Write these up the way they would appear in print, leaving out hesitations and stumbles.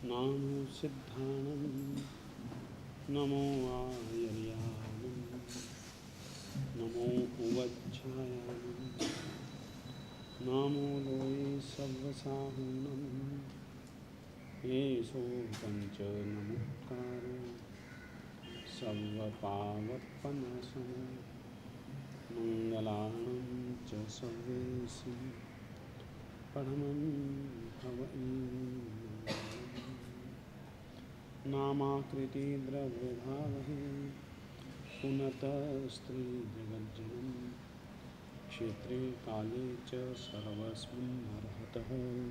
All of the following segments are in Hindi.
नामो सिद्धाणं नमो आयर्यानं नमो उवज्झायानं नमो लोये सर्वसाहुनं येषो पञ्च नमोत्कारो सर्वपावपनाशनं मङ्गलानं च सर्वेषु परमं भवईं नामाकृति द्रव्यभावहि पुनतस्त्रीजगज्जनं क्षेत्रे काले च सर्वस्मिन् अर्हतः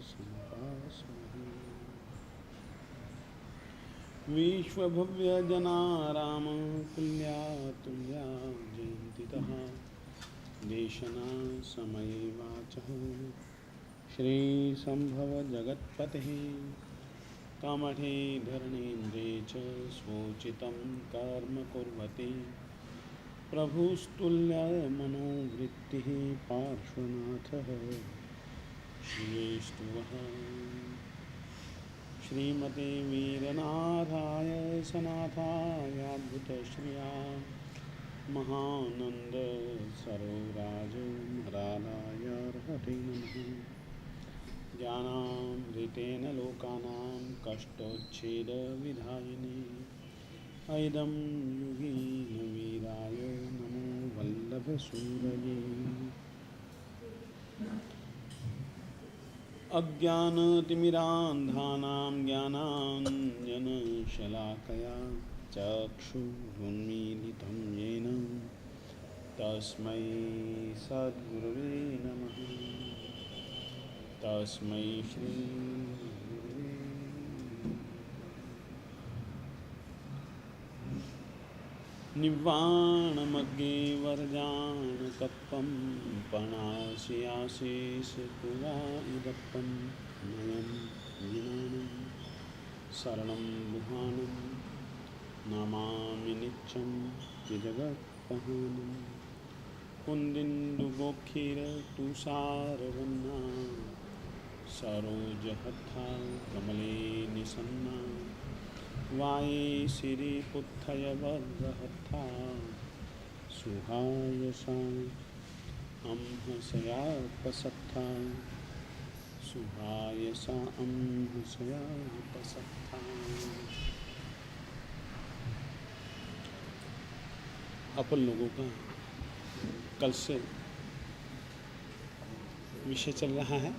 सम्पास्महे विश्वभव्यजनाराम तुल्या जयन्तितः देशना समये वाचः श्रीसम्भव जगत्पतेः कामठे धरणेन्द्रे च स्वोचितं कर्म कुर्वते प्रभुस्तुल्यमनोवृत्तिः पार्श्वनाथः श्रीष्टुवः श्रीमते वीरनाथाय सनाथायाद्भुतश्रिया महानंद सरोराज महाराजार्हते नमः ज्ञानामृतेन लोकानां कष्टोच्छेदविधायिने ऐदं युगीन वीराय नमो वल्लभसूरये अज्ञानतिमिरान्धानां ज्ञानाञ्जनशलाकया चक्षुरुन्मीलितं येन तस्मै सद्गुरुवे नमः तस्मै श्री निवाणमग्गे वरजानकत्वं पणास्याशेषकुवायुदत्तं नयं विनानं शरणं बुहानं नमामि नित्यं जगत्पहानं कुन्दिन्दुगोखीरतुषारवन्ना सरोजहत्था कमले निसन्ना वाये श्रीपुत्थयवरहत्था सुहायसा अंहसयापसत्था सुहायसा अंहसयापसत्था। अपन लोगों का कल से विषय चल रहा है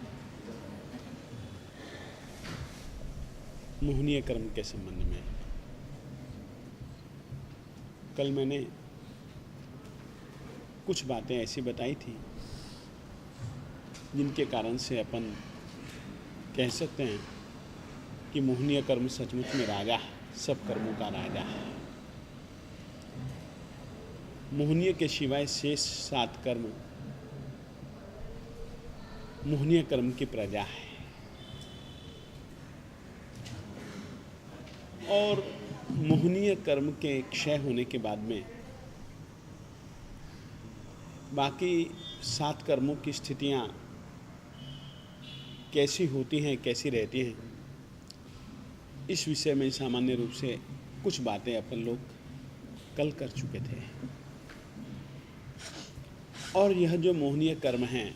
मोहनीय कर्म के संबंध में। कल मैंने कुछ बातें ऐसी बताई थी जिनके कारण से अपन कह सकते हैं कि मोहनीय कर्म सचमुच में राजा है, सब कर्मों का राजा है। मोहनीय के सिवाय शेष 7 कर्म मोहनीय कर्म की प्रजा है और मोहनीय कर्म के क्षय होने के बाद में बाकी 7 कर्मों की स्थितियां कैसी होती हैं, कैसी रहती हैं, इस विषय में सामान्य रूप से कुछ बातें अपन लोग कल कर चुके थे। और यह जो मोहनीय कर्म है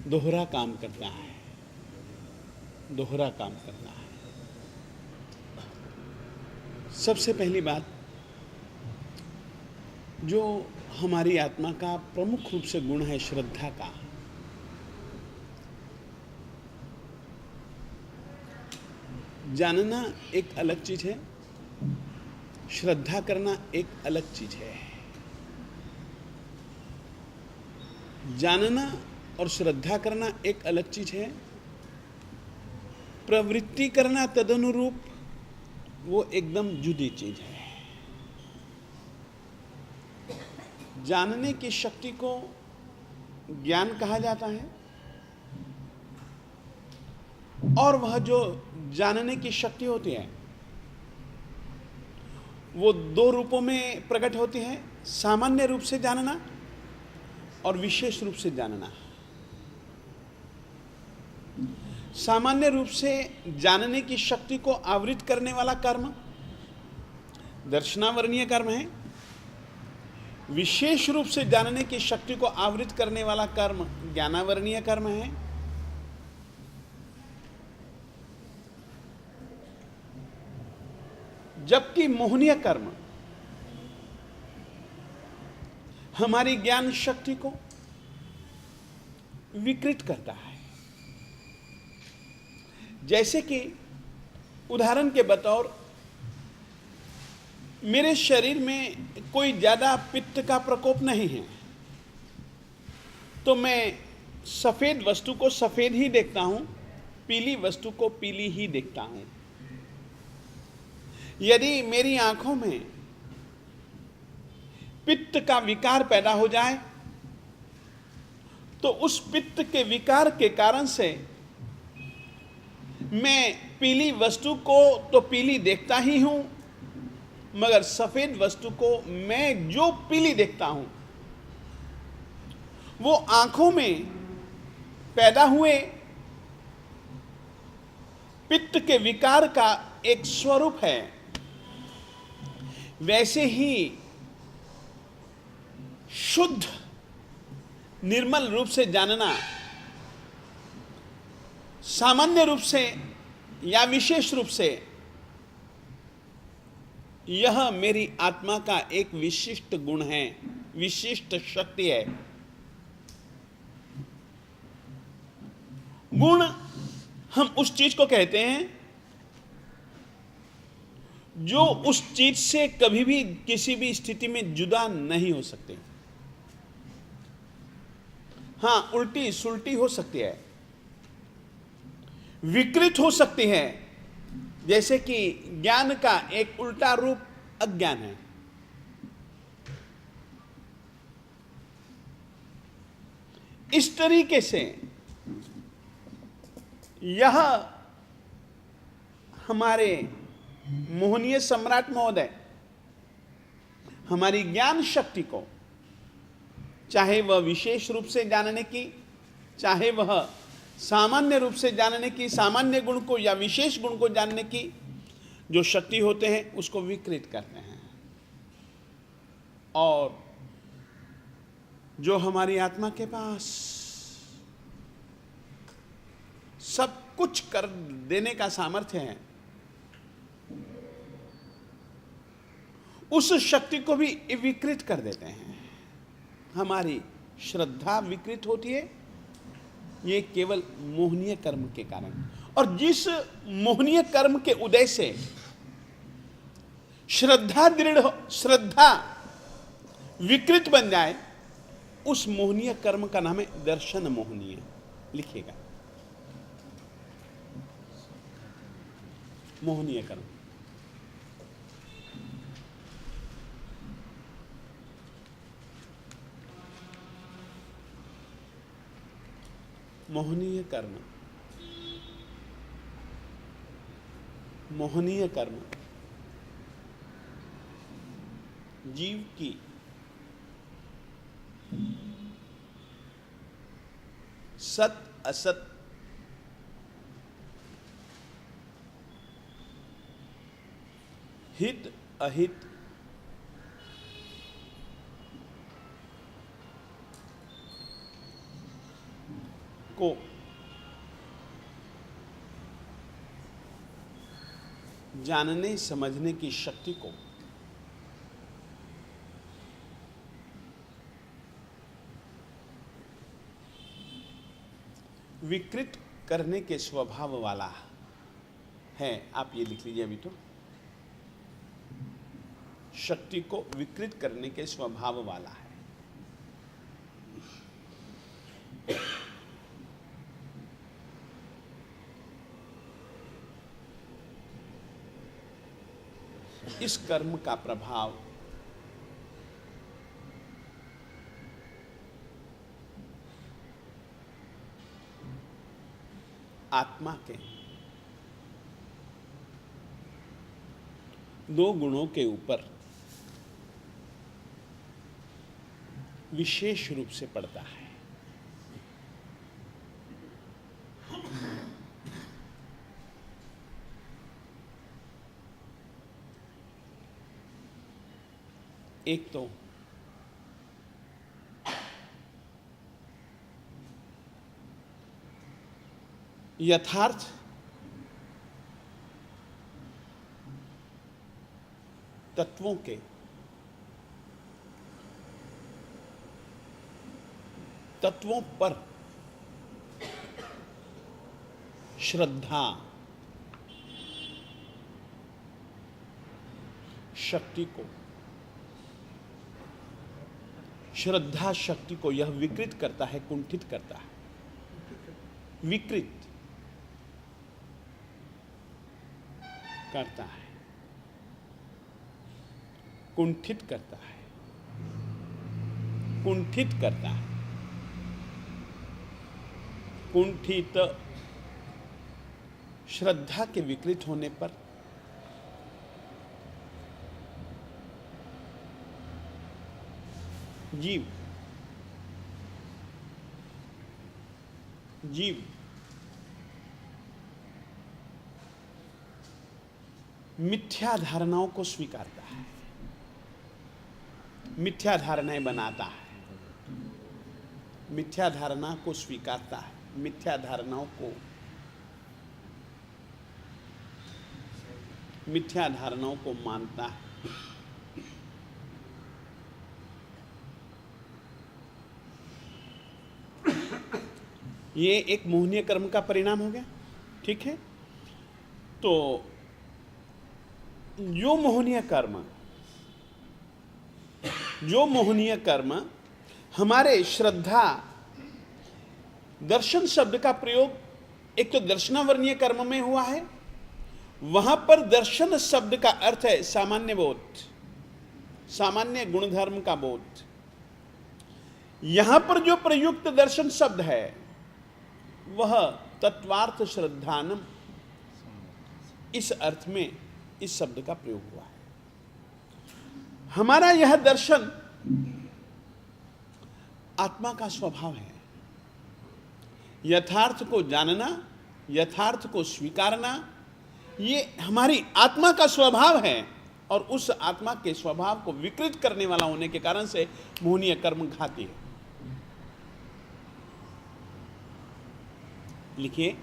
दोहरा काम करता है, दोहरा काम करता है। सबसे पहली बात, जो हमारी आत्मा का प्रमुख रूप से गुण है श्रद्धा का, जानना एक अलग चीज है, श्रद्धा करना एक अलग चीज है। जानना और श्रद्धा करना एक अलग चीज है, प्रवृत्ति करना तदनुरूप वो एकदम जुदी चीज है। जानने की शक्ति को ज्ञान कहा जाता है और वह जो जानने की शक्ति होती है वो 2 रूपों में प्रकट होती है, सामान्य रूप से जानना और विशेष रूप से जानना। सामान्य रूप से जानने की शक्ति को आवृत करने वाला कर्म दर्शनावरणीय कर्म है। विशेष रूप से जानने की शक्ति को आवृत करने वाला कर्म ज्ञानावरणीय कर्म है। जबकि मोहनीय कर्म हमारी ज्ञान शक्ति को विकृत करता है। जैसे कि उदाहरण के बतौर मेरे शरीर में कोई ज्यादा पित्त का प्रकोप नहीं है, तो मैं सफेद वस्तु को सफेद ही देखता हूं, पीली वस्तु को पीली ही देखता हूं। यदि मेरी आंखों में पित्त का विकार पैदा हो जाए तो उस पित्त के विकार के कारण से मैं पीली वस्तु को तो पीली देखता ही हूं, मगर सफेद वस्तु को मैं जो पीली देखता हूं वो आंखों में पैदा हुए पित्त के विकार का एक स्वरूप है। वैसे ही शुद्ध निर्मल रूप से जानना सामान्य रूप से या विशेष रूप से यह मेरी आत्मा का एक विशिष्ट गुण है, विशिष्ट शक्ति है। गुण हम उस चीज को कहते हैं जो उस चीज से कभी भी किसी भी स्थिति में जुदा नहीं हो सकते। हां, उल्टी सुलटी हो सकती है, विकृत हो सकती है। जैसे कि ज्ञान का एक उल्टा रूप अज्ञान है। इस तरीके से यह हमारे मोहनीय सम्राट महोदय हमारी ज्ञान शक्ति को, चाहे वह विशेष रूप से जानने की, चाहे वह सामान्य रूप से जानने की, सामान्य गुण को या विशेष गुण को जानने की जो शक्ति होते हैं उसको विकृत करते हैं। और जो हमारी आत्मा के पास सब कुछ कर देने का सामर्थ्य है, उस शक्ति को भी विकृत कर देते हैं। हमारी श्रद्धा विकृत होती है, ये केवल मोहनीय कर्म के कारण। और जिस मोहनीय कर्म के उदय से श्रद्धा विकृत बन जाए, उस मोहनीय कर्म का नाम है दर्शन मोहनीय। लिखिएगा, मोहनीय कर्म। मोहनीय कर्म, मोहनीय कर्म जीव की सत असत, हित अहित, को जानने समझने की शक्ति को विकृत करने के स्वभाव वाला है। आप ये लिख लीजिए अभी तो, शक्ति को विकृत करने के स्वभाव वाला है। इस कर्म का प्रभाव आत्मा के दो गुणों के ऊपर विशेष रूप से पड़ता है। एक तो यथार्थ तत्वों के तत्वों पर श्रद्धा शक्ति को, श्रद्धा शक्ति को यह विकृत करता है, कुंठित करता है, विकृत करता है, कुंठित करता है, कुंठित करता है। कुंठित श्रद्धा के विकृत होने पर जीव मिथ्या धारणाओं को स्वीकारता है, मिथ्या धारणाएं बनाता है, मिथ्या धारणा को स्वीकारता है, मिथ्या धारणाओं को, मिथ्या धारणाओं को मानता है। ये एक मोहनीय कर्म का परिणाम हो गया, ठीक है। तो जो मोहनीय कर्म हमारे श्रद्धा दर्शन शब्द का प्रयोग एक तो दर्शनावर्णीय कर्म में हुआ है, वहां पर दर्शन शब्द का अर्थ है सामान्य बोध, सामान्य गुणधर्म का बोध। यहां पर जो प्रयुक्त दर्शन शब्द है वह तत्वार्थ श्रद्धानम, इस अर्थ में इस शब्द का प्रयोग हुआ है। हमारा यह दर्शन आत्मा का स्वभाव है, यथार्थ को जानना, यथार्थ को स्वीकारना, ये हमारी आत्मा का स्वभाव है। और उस आत्मा के स्वभाव को विकृत करने वाला होने के कारण से मोहनीय कर्म घाती है। लिखिए,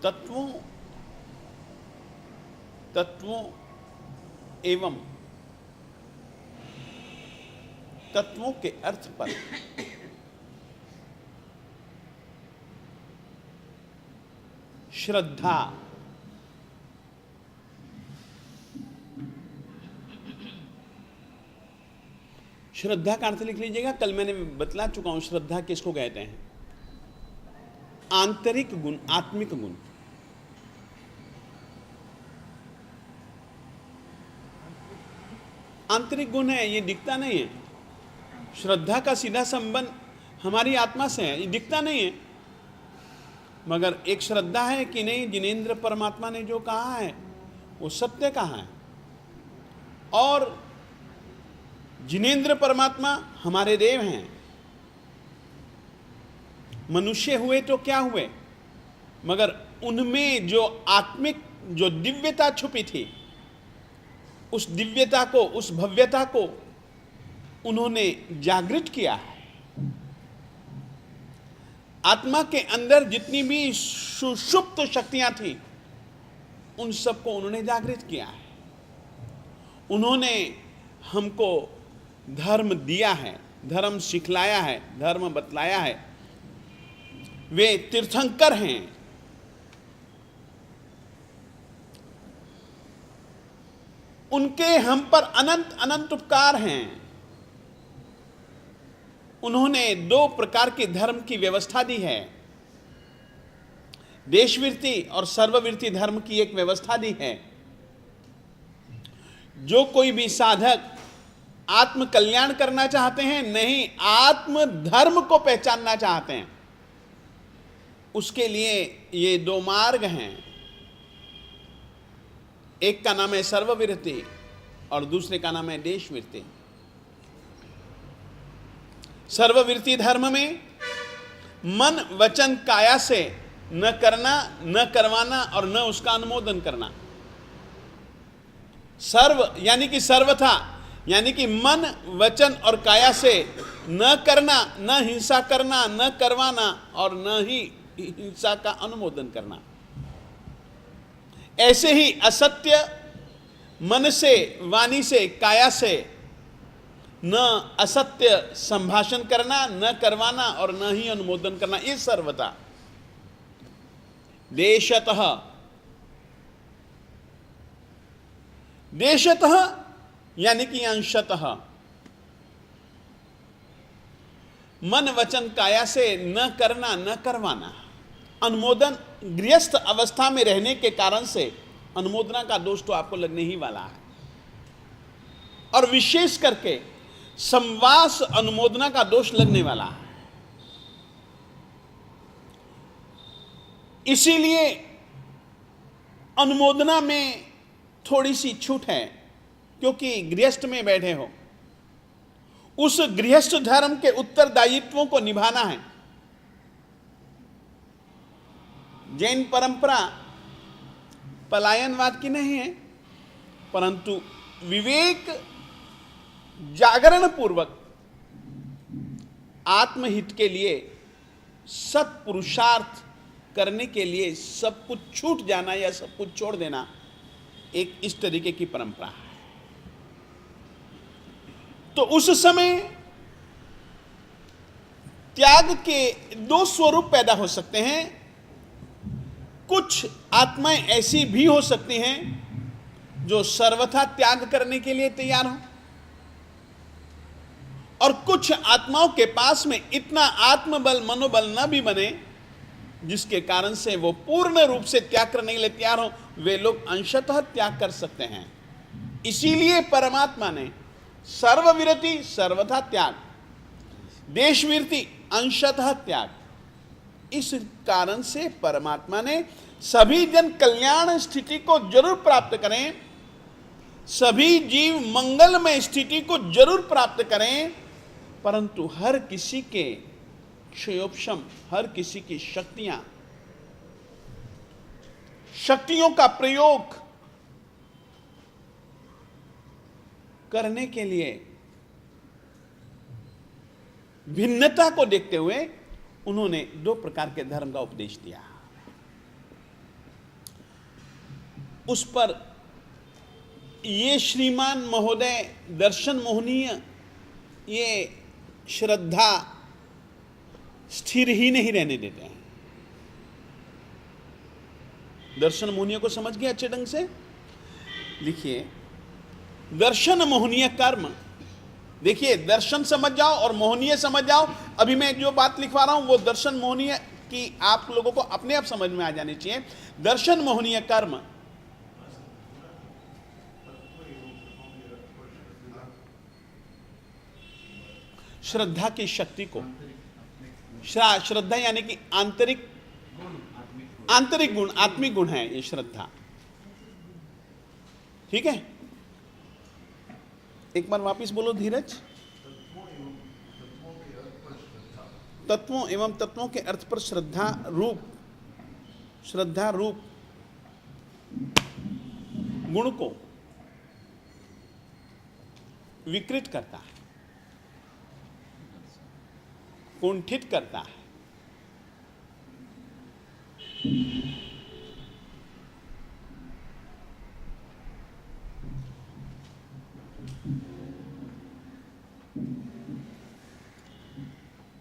तत्वों एवं तत्वों के अर्थ पर श्रद्धा श्रद्धा का अर्थ लिख लीजिएगा। कल मैंने बतला चुका हूं श्रद्धा किसको कहते हैं। आंतरिक गुण, आत्मिक गुण। आंतरिक गुण है, ये दिखता नहीं है। श्रद्धा का सीधा संबंध हमारी आत्मा से है, ये दिखता नहीं है, मगर एक श्रद्धा है कि नहीं, जिनेंद्र परमात्मा ने जो कहा है वो सत्य कहा है। और जिनेंद्र परमात्मा हमारे देव हैं। मनुष्य हुए तो क्या हुए, मगर उनमें जो आत्मिक जो दिव्यता छुपी थी, उस दिव्यता को, उस भव्यता को उन्होंने जागृत किया है। आत्मा के अंदर जितनी भी सुषुप्त शक्तियां थी, उन सबको उन्होंने जागृत किया है। उन्होंने हमको धर्म दिया है, धर्म सिखलाया है, धर्म बतलाया है। वे तीर्थंकर हैं। उनके हम पर अनंत अनंत उपकार हैं। उन्होंने दो प्रकार के धर्म की व्यवस्था दी है। देशवृत्ति और सर्ववृत्ति धर्म की एक व्यवस्था दी है। जो कोई भी साधक आत्म कल्याण करना चाहते हैं, नहीं आत्म धर्म को पहचानना चाहते हैं, उसके लिए ये दो मार्ग हैं। एक का नाम है सर्ववृत्ति और दूसरे का नाम है देशवृत्ति। सर्ववृत्ति धर्म में मन वचन काया से न करना, न करवाना और न उसका अनुमोदन करना। सर्व यानी कि सर्वथा, यानी कि मन, वचन और काया से न करना, न हिंसा करना, न करवाना और न ही हिंसा का अनुमोदन करना। ऐसे ही असत्य मन से, वाणी से, काया से न असत्य संभाषण करना, न करवाना और न ही अनुमोदन करना, ये सर्वथा। देशतः, देशतः यानी कि अंशतः, मन वचन काया से न करना, न करवाना। अनुमोदन गृहस्थ अवस्था में रहने के कारण से अनुमोदना का दोष तो आपको लगने ही वाला है, और विशेष करके संवास अनुमोदना का दोष लगने वाला है। इसीलिए अनुमोदना में थोड़ी सी छूट है, क्योंकि गृहस्थ में बैठे हो, उस गृहस्थ धर्म के उत्तरदायित्वों को निभाना है। जैन परंपरा पलायनवाद की नहीं है, परंतु विवेक जागरण पूर्वक आत्महित के लिए, सत्पुरुषार्थ करने के लिए सब कुछ छूट जाना या सब कुछ छोड़ देना, एक इस तरीके की परंपरा है। तो उस समय त्याग के दो स्वरूप पैदा हो सकते हैं। कुछ आत्माएं ऐसी भी हो सकती हैं जो सर्वथा त्याग करने के लिए तैयार हो, और कुछ आत्माओं के पास में इतना आत्मबल, मनोबल न भी बने जिसके कारण से वो पूर्ण रूप से त्याग करने के लिए तैयार हो। वे लोग अंशतः त्याग कर सकते हैं। इसीलिए परमात्मा ने सर्वविरति सर्वथा त्याग, देशविरति अंशतः त्याग, इस कारण से परमात्मा ने सभी जन कल्याण स्थिति को जरूर प्राप्त करें, सभी जीव मंगलमय स्थिति को जरूर प्राप्त करें, परंतु हर किसी के क्षयोपशम, हर किसी की शक्तियों का प्रयोग करने के लिए भिन्नता को देखते हुए उन्होंने दो प्रकार के धर्म का उपदेश दिया। उस पर ये श्रीमान महोदय दर्शन मोहनीय, ये श्रद्धा स्थिर ही नहीं रहने देते हैं। दर्शन मोहनीय को समझ गए अच्छे ढंग से? लिखिए, दर्शन मोहनीय कर्म। देखिए, दर्शन समझ जाओ और मोहनीय समझ जाओ। अभी मैं जो बात लिखवा रहा हूं वो दर्शन मोहनीय की आप लोगों को अपने आप समझ में आ जानी चाहिए। दर्शन मोहनीय कर्म श्रद्धा की शक्ति को, श्रद्धा यानी कि आंतरिक गुण, आत्मिक गुण है ये श्रद्धा। ठीक है, एक बार वापिस बोलो धीरज। तत्वों एवं तत्वों के अर्थ पर श्रद्धा रूप गुण को विकृत करता है, कुंठित करता है।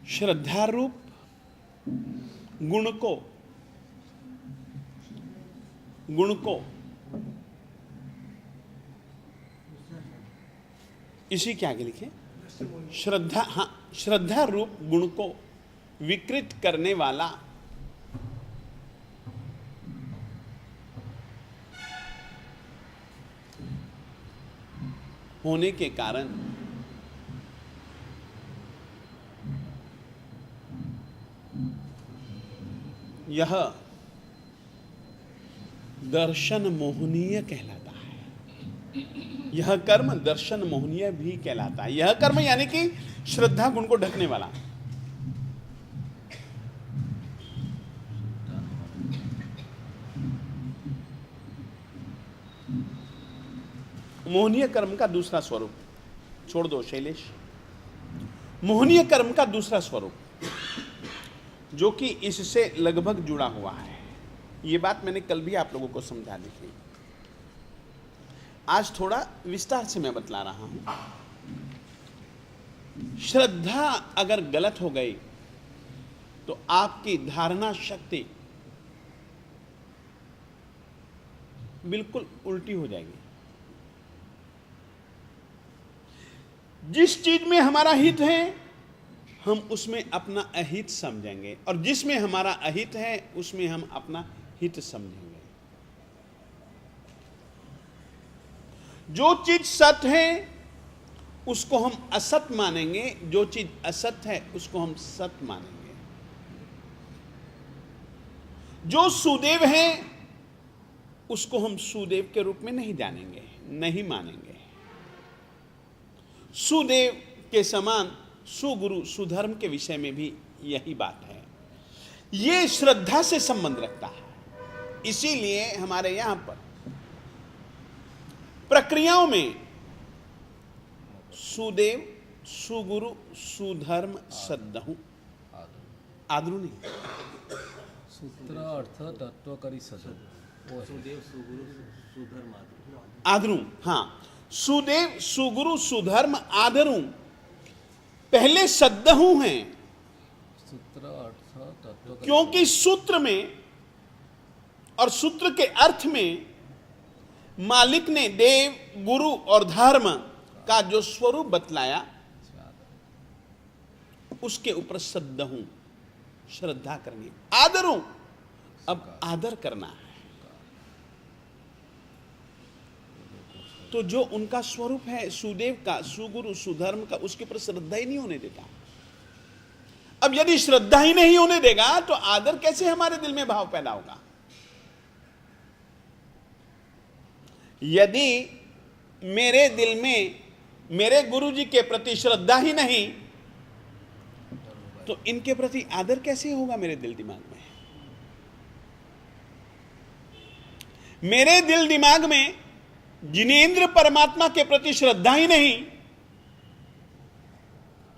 श्रद्धा रूप गुण को इसी के आगे लिखे, श्रद्धा रूप गुण को विकृत करने वाला होने के कारण यह दर्शन मोहनीय कहलाता है। यह कर्म दर्शन मोहनीय भी कहलाता है। यह कर्म यानी कि श्रद्धा गुण को ढकने वाला। मोहनीय कर्म का दूसरा स्वरूप, छोड़ दो शैलेश, मोहनीय कर्म का दूसरा स्वरूप जो कि इससे लगभग जुड़ा हुआ है। ये बात मैंने कल भी आप लोगों को समझा दी थी, आज थोड़ा विस्तार से मैं बतला रहा हूं। श्रद्धा अगर गलत हो गई तो आपकी धारणा शक्ति बिल्कुल उल्टी हो जाएगी। जिस चीज में हमारा हित है हम उसमें अपना अहित समझेंगे, और जिसमें हमारा अहित है उसमें हम अपना हित समझेंगे। जो चीज सत्य है उसको हम असत मानेंगे, जो चीज असत है उसको हम सत्य मानेंगे। जो सुदेव है उसको हम सुदेव के रूप में नहीं जानेंगे, नहीं मानेंगे। सुदेव के समान सुगुरु सुधर्म के विषय में भी यही बात है। यह श्रद्धा से संबंध रखता है। इसीलिए हमारे यहां पर प्रक्रियाओं में सुदेव, सुगुरु, सुधर्म, सद्दहु, आदरू नहीं, सूत्र अर्थ तत्व करी सदो, सुदेव सुगुरु सुधर्म आदरू। हां, सुदेव, सुगुरु, सुधर्म, आदरू पहले सद्दहु हैं, सूत्र अर्थ तत्व करी क्योंकि सूत्र में और सूत्र के अर्थ में मालिक ने देव, गुरु और धर्म का जो स्वरूप बतलाया उसके ऊपर सद्दहु, श्रद्धा करनी, आदरू, अब आदर करना है। तो जो उनका स्वरूप है सुदेव का, सुगुरु, सुधर्म का, उसके ऊपर श्रद्धा ही नहीं होने देता। अब यदि श्रद्धा ही नहीं होने देगा तो आदर कैसे हमारे दिल में भाव पैदा होगा? यदि मेरे दिल में मेरे गुरु जी के प्रति श्रद्धा ही नहीं तो इनके प्रति आदर कैसे होगा मेरे दिल दिमाग में? मेरे दिल दिमाग में जिनेंद्र परमात्मा के प्रति श्रद्धा ही नहीं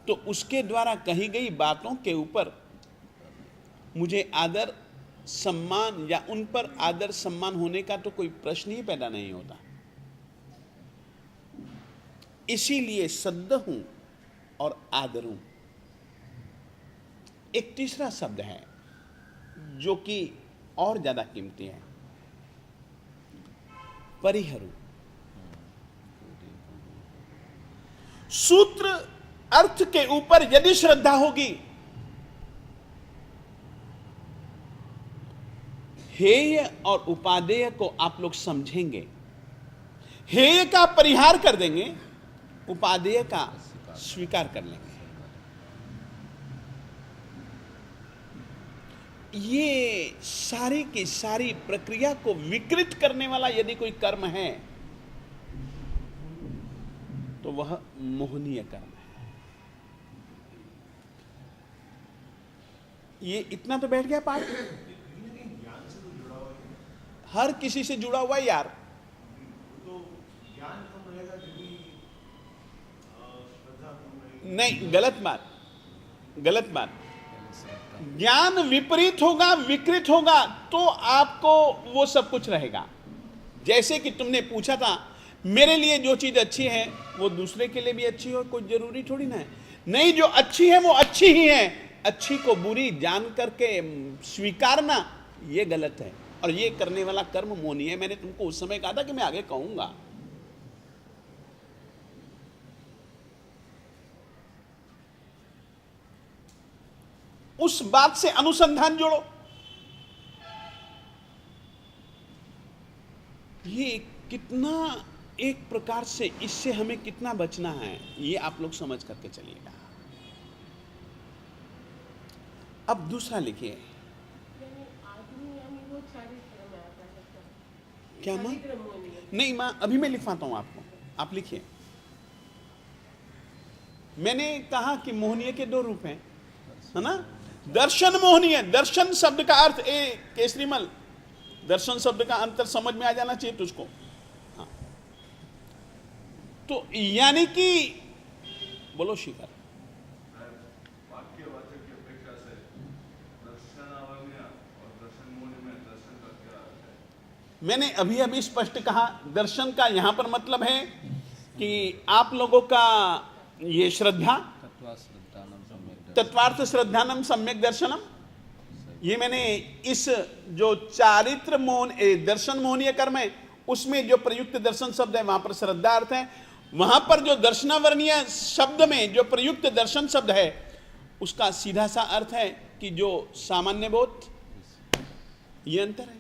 तो उसके द्वारा कही गई बातों के ऊपर मुझे आदर सम्मान या उन पर आदर सम्मान होने का तो कोई प्रश्न ही पैदा नहीं होता। इसीलिए सद्दहु और आदरू एक तीसरा शब्द है जो कि और ज्यादा कीमती है, परिहरू। सूत्र अर्थ के ऊपर यदि श्रद्धा होगी, हेय और उपादेय को आप लोग समझेंगे, हेय का परिहार कर देंगे, उपादेय का स्वीकार कर लेंगे। ये सारी की सारी प्रक्रिया को विकृत करने वाला यदि कोई कर्म है तो वह मोहनीय कर्म है। ये इतना तो बैठ गया पाठ, हर किसी से जुड़ा हुआ है यार। नहीं, गलत बात, गलत बात। ज्ञान विपरीत होगा, विकृत होगा तो आपको वो सब कुछ रहेगा। जैसे कि तुमने पूछा था मेरे लिए जो चीज अच्छी है वो दूसरे के लिए भी अच्छी हो, कोई जरूरी थोड़ी ना है। नहीं, जो अच्छी है वो अच्छी ही है, अच्छी को बुरी जान करके स्वीकारना ये गलत है, और ये करने वाला कर्म मोहनीय है। मैंने तुमको उस समय कहा था कि मैं आगे कहूंगा। उस बात से अनुसंधान जोड़ो। ये कितना एक प्रकार से इससे हमें कितना बचना है ये आप लोग समझ करके चलिएगा। अब दूसरा लिखिए। क्या मां? नहीं मां, अभी मैं लिखवाता हूं आपको, आप लिखिए। मैंने कहा कि मोहनीय के दो रूप हैं, है ना? दर्शन मोहनीय। दर्शन शब्द का अर्थ केसरीमल, दर्शन शब्द का अंतर समझ में आ जाना चाहिए तुझको। हाँ, तो यानी कि बोलो शिखर, वाक्यवाचक की अपेक्षा से दर्शनावन्य और दर्शन मूल्य में दर्शन का क्या अर्थ है? मैंने अभी अभी स्पष्ट कहा, दर्शन का यहां पर मतलब है कि आप लोगों का ये श्रद्धा, तत्वा श्रद्धानम सम्यक तत्वार्थ श्रद्धानम सम्यक दर्शनम, ये मैंने इस जो चारित्र मोहन दर्शन मोहनीय कर्म है उसमें जो प्रयुक्त दर्शन शब्द है वहां पर श्रद्धा अर्थ है। वहां पर जो दर्शनावर्णीय शब्द में जो प्रयुक्त दर्शन शब्द है उसका सीधा सा अर्थ है कि जो सामान्य बोध, ये अंतर है।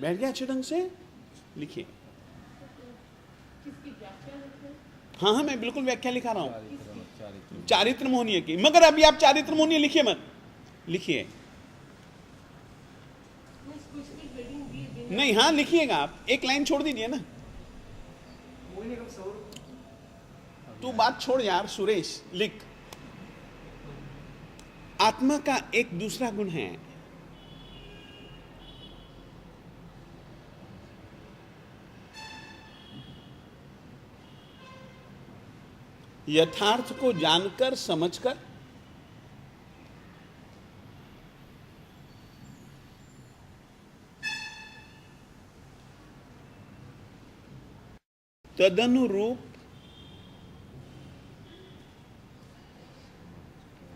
बैठ गया अच्छे ढंग से, लिखिए। हाँ हाँ, मैं बिल्कुल व्याख्या लिखा रहा हूं, चारित्र चारित्र मोहनीय की। मगर अभी आप चारित्र मोहनीय लिखिए मत, लिखिए नहीं, हाँ लिखिएगा आप, एक लाइन छोड़ दीजिए ना। तू बात छोड़ यार सुरेश, लिख। आत्मा का एक दूसरा गुण है, यथार्थ को जानकर समझकर तदनुरूप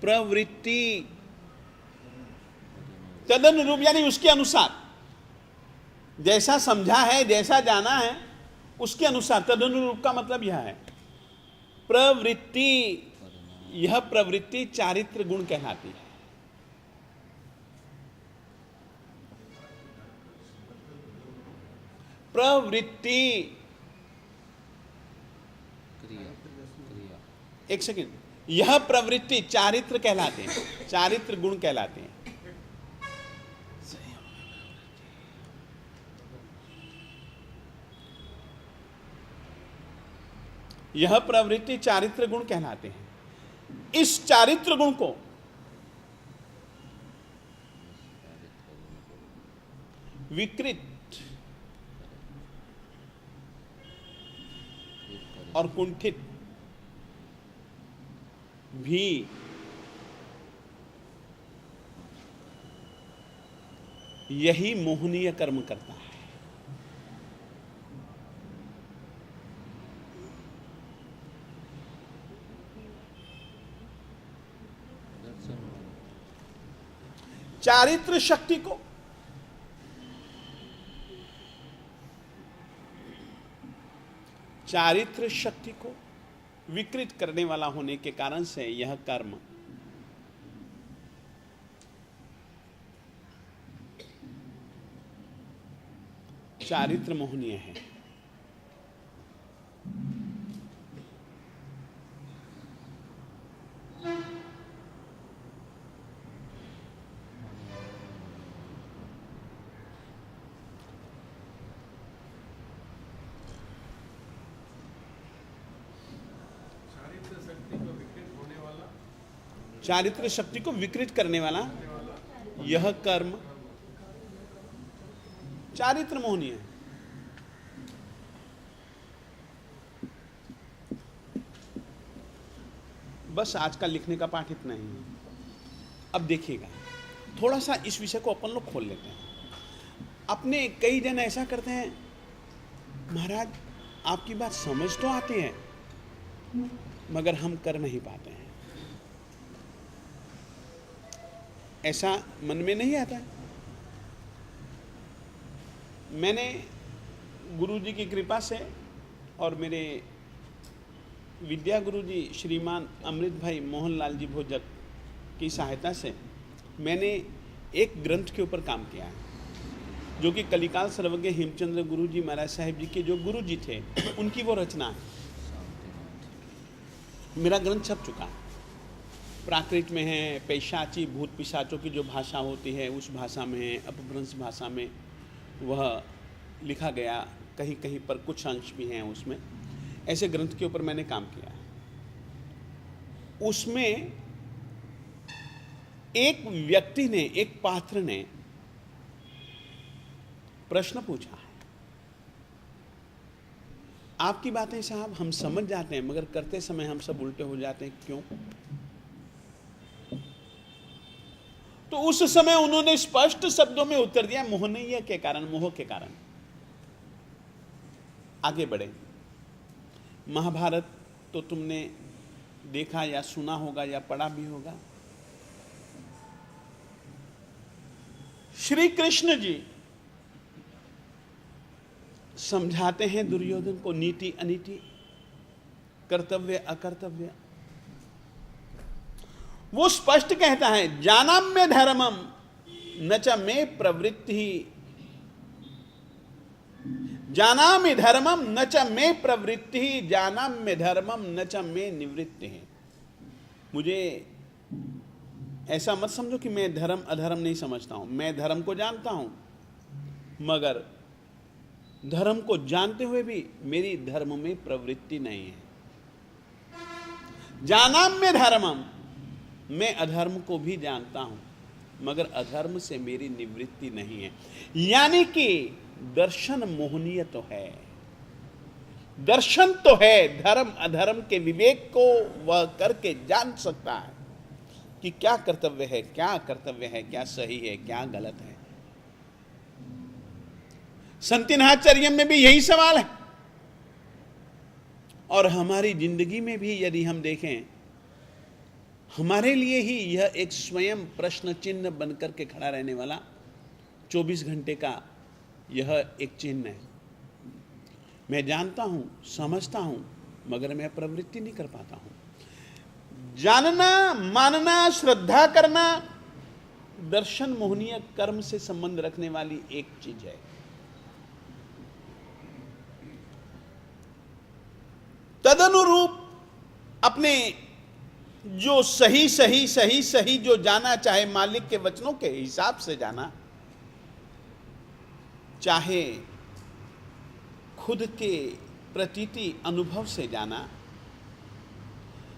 प्रवृत्ति, तदनुरूप यानी उसके अनुसार, जैसा समझा है जैसा जाना है उसके अनुसार। तदनुरूप का मतलब यह है प्रवृत्ति, यह प्रवृत्ति चारित्र गुण कहलाती है। प्रवृत्ति, क्रिया एक सेकंड, यह प्रवृत्ति चारित्र कहलाते हैं, चारित्र गुण कहलाते हैं। यह प्रवृत्ति चारित्र गुण कहलाते हैं। इस चारित्र गुण को विकृत और कुंठित भी यही मोहनीय कर्म करता है। चारित्र शक्ति को चारित्र शक्ति को विकृत करने वाला होने के कारण से यह कर्म चारित्र मोहनीय है। चारित्र शक्ति को विकृत करने वाला यह कर्म चारित्र मोहनीय है। बस आज का लिखने का पाठ इतना ही है। अब देखिएगा, थोड़ा सा इस विषय को अपन लोग खोल लेते हैं। अपने कई जन ऐसा करते हैं, महाराज आपकी बात समझ तो आती है मगर हम कर नहीं पाते हैं। ऐसा मन में नहीं आता है। मैंने गुरु जी की कृपा से और मेरे विद्या गुरु जी श्रीमान अमृत भाई मोहनलाल जी भोजक की सहायता से मैंने एक ग्रंथ के ऊपर काम किया है, जो कि कलिकाल सर्वज्ञ हेमचंद्र गुरु जी महाराज साहिब जी के जो गुरु जी थे उनकी वो रचना है। मेरा ग्रंथ छप चुका है, प्राकृत में है, पैशाची भूत पिशाचों की जो भाषा होती है उस भाषा में है, अपभ्रंश भाषा में वह लिखा गया, कहीं कहीं पर कुछ अंश भी हैं उसमें। ऐसे ग्रंथ के ऊपर मैंने काम किया है। उसमें एक व्यक्ति ने, एक पात्र ने प्रश्न पूछा है आपकी बातें साहब हम समझ जाते हैं, मगर करते समय हम सब उल्टे हो जाते हैं, क्यों? तो उस समय उन्होंने स्पष्ट शब्दों में उत्तर दिया, मोहनीय के कारण, मोह के कारण। आगे बढ़े। महाभारत तो तुमने देखा या सुना होगा या पढ़ा भी होगा। श्री कृष्ण जी समझाते हैं दुर्योधन को नीति अनीति, कर्तव्य अकर्तव्य। वो स्पष्ट कहता है, जानाम्य धर्मम न च मे प्रवृत्ति, जानामि धर्मम न च मे प्रवृत्ति, जानाम्य धर्मम न च मे निवृत्ति। मुझे ऐसा मत समझो कि मैं धर्म अधर्म नहीं समझता हूं। मैं धर्म को जानता हूं, मगर धर्म को जानते हुए भी मेरी धर्म में प्रवृत्ति नहीं है। जानाम्य धर्मम, मैं अधर्म को भी जानता हूं, मगर अधर्म से मेरी निवृत्ति नहीं है। यानी कि दर्शन मोहनीय तो है, दर्शन तो है, धर्म अधर्म के विवेक को वह करके जान सकता है कि क्या कर्तव्य है, क्या अकर्तव्य है, क्या सही है, क्या गलत है। संतिनाचर्यम में भी यही सवाल है, और हमारी जिंदगी में भी यदि हम देखें, हमारे लिए ही यह एक स्वयं प्रश्न चिन्ह बनकर के खड़ा रहने वाला 24 घंटे का यह एक चिन्ह है। मैं जानता हूं, समझता हूं, मगर मैं प्रवृत्ति नहीं कर पाता हूं। जानना, मानना, श्रद्धा करना दर्शन मोहनीय कर्म से संबंध रखने वाली एक चीज है। तदनुरूप अपने जो सही सही सही सही जो जाना, चाहे मालिक के वचनों के हिसाब से जाना, चाहे खुद के प्रतीति अनुभव से जाना,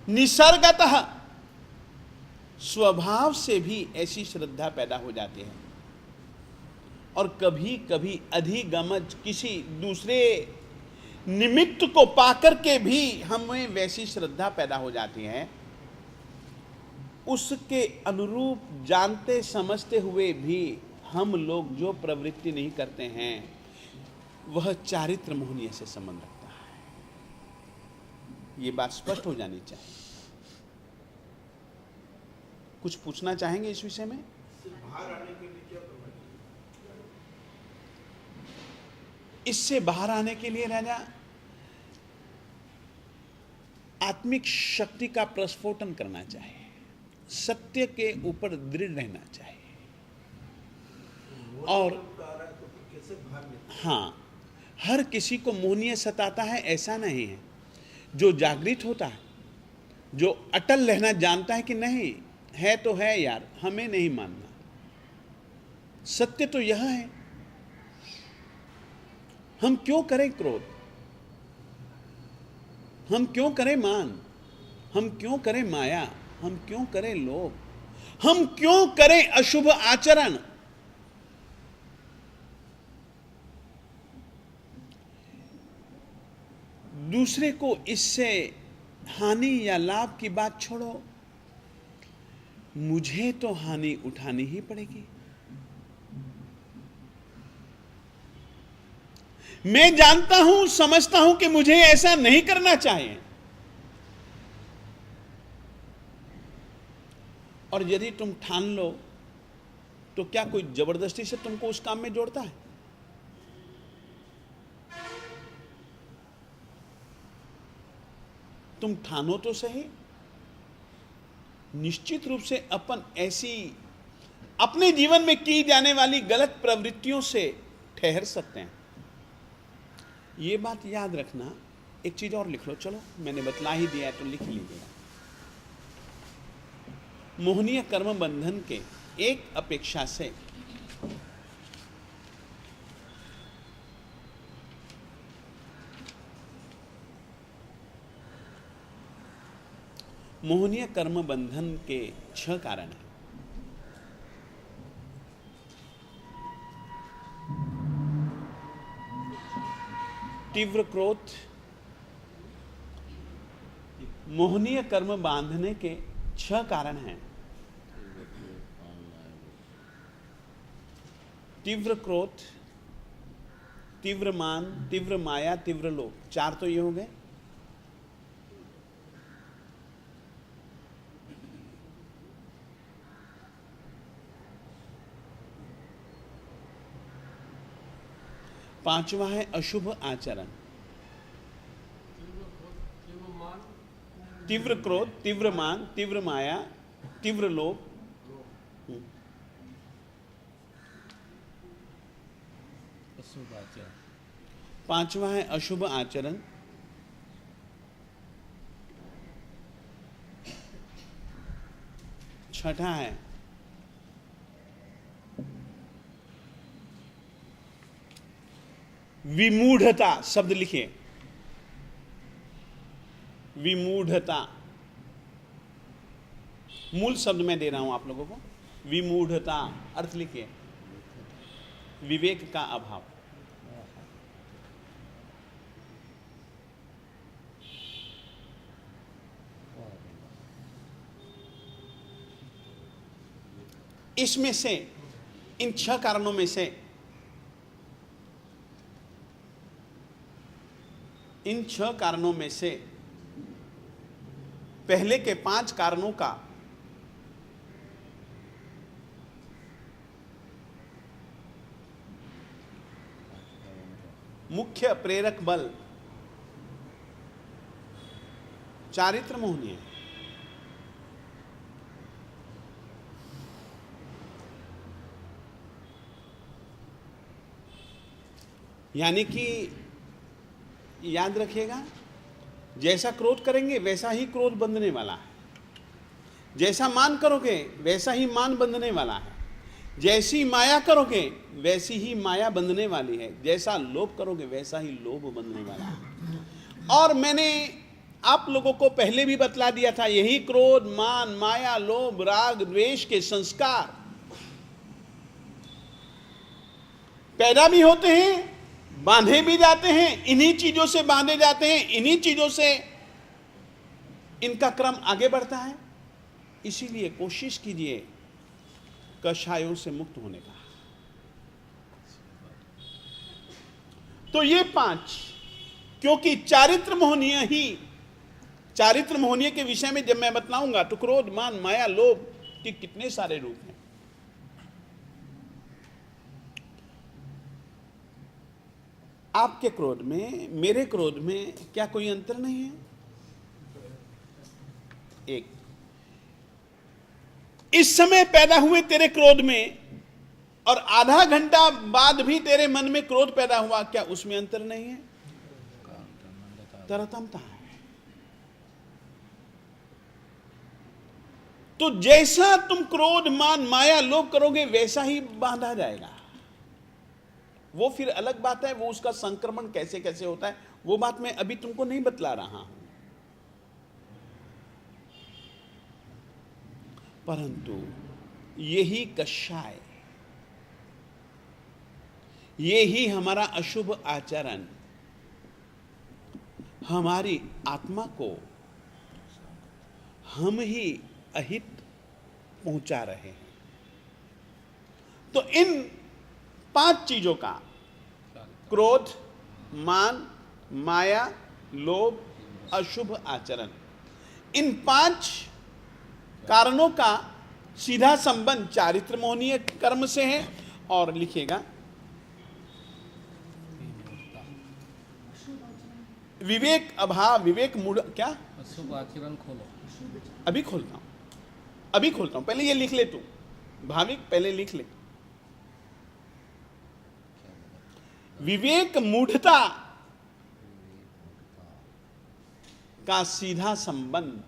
निसर्गतः स्वभाव से भी ऐसी श्रद्धा पैदा हो जाती है। और कभी कभी अधिगमज किसी दूसरे निमित्त को पाकर के भी हमें वैसी श्रद्धा पैदा हो जाती है। उसके अनुरूप जानते समझते हुए भी हम लोग जो प्रवृत्ति नहीं करते हैं, वह चारित्र मोहनीय से संबंध रखता है। ये बात स्पष्ट हो जानी चाहिए। कुछ पूछना चाहेंगे इस विषय में? इससे बाहर आने के लिए राजा आत्मिक शक्ति का प्रस्फोटन करना चाहिए, सत्य के ऊपर दृढ़ रहना चाहिए। और हाँ, हर किसी को मोहनीय सताता है ऐसा नहीं है। जो जागृत होता है, जो अटल रहना जानता है कि नहीं है तो है यार, हमें नहीं मानना, सत्य तो यह है। हम क्यों करें क्रोध, हम क्यों करें मान, हम क्यों करें माया, हम क्यों करें लोभ, हम क्यों करें अशुभ आचरण? दूसरे को इससे हानि या लाभ की बात छोड़ो, मुझे तो हानि उठानी ही पड़ेगी। मैं जानता हूं, समझता हूं कि मुझे ऐसा नहीं करना चाहिए, और यदि तुम ठान लो तो क्या कोई जबरदस्ती से तुमको उस काम में जोड़ता है? तुम ठानो तो सही। निश्चित रूप से अपन ऐसी अपने जीवन में की जाने वाली गलत प्रवृत्तियों से ठहर सकते हैं। ये बात याद रखना। एक चीज और लिख लो, चलो मैंने बतला ही दिया है तो लिख लीजिएगा। मोहनीय कर्म बंधन के एक अपेक्षा से मोहनीय कर्म बंधन के 6 कारण हैं। तीव्र क्रोध, मोहनीय कर्म बांधने के 6 कारण हैं। तीव्र क्रोध, तीव्र मान, तीव्र माया, तीव्र लोभ, 4 तो ये हो गए। पांचवा है अशुभ आचरण। तीव्र क्रोध, तीव्र मान, तीव्र माया, तीव्र लोभ। अशुभ आचरण। पांचवा है अशुभ आचरण। छठा है विमूढ़ता। शब्द लिखिए, विमूढ़ता। मूल शब्द मैं दे रहा हूं आप लोगों को। विमूढ़ता अर्थ लिखिए, विवेक का अभाव। इसमें से, इन 6 कारणों में से, इन 6 कारणों में से पहले के 5 कारणों का मुख्य प्रेरक बल चारित्र मोहनी है। यानी कि याद रखिएगा, जैसा क्रोध करेंगे वैसा ही क्रोध बंधने वाला है, जैसा मान करोगे वैसा ही मान बंधने वाला है, जैसी माया करोगे वैसी ही माया बंधने वाली है, जैसा लोभ करोगे वैसा ही लोभ बंधने वाला है। और मैंने आप लोगों को पहले भी बतला दिया था, यही क्रोध, मान, माया, लोभ, राग, द्वेष के संस्कार पैदा भी होते हैं, बांधे भी जाते हैं, इन्हीं चीजों से बांधे जाते हैं, इन्हीं चीजों से इनका क्रम आगे बढ़ता है। इसीलिए कोशिश कीजिए कषायों से मुक्त होने का। तो ये 5, क्योंकि चारित्र मोहनीय के विषय में जब मैं बतलाऊंगा तो क्रोध, मान, माया, लोभ के कितने सारे रूप हैं। आपके क्रोध में, मेरे क्रोध में क्या कोई अंतर नहीं है? एक, इस समय पैदा हुए तेरे क्रोध में और आधा घंटा बाद भी तेरे मन में क्रोध पैदा हुआ, क्या उसमें अंतर नहीं है? तरतमता है। तो जैसा तुम क्रोध, मान, माया, लोभ करोगे वैसा ही बांधा जाएगा। वो फिर अलग बात है, वो उसका संक्रमण कैसे कैसे होता है, वो बात मैं अभी तुमको नहीं बतला रहा हूं। परंतु यही कषाय, यही हमारा अशुभ आचरण हमारी आत्मा को हम ही अहित पहुंचा रहे हैं। तो इन 5 चीजों का, क्रोध, मान, माया, लोभ, अशुभ आचरण, इन 5 कारणों का सीधा संबंध चारित्र मोहनीय कर्म से है। और लिखिएगा, विवेक अभाव, विवेक मूढ़, क्या अशुभ आचरण खोलो। अभी खोलता हूं, पहले ये लिख ले तू भाविक, पहले लिख ले। विवेक मूढ़ता का सीधा संबंध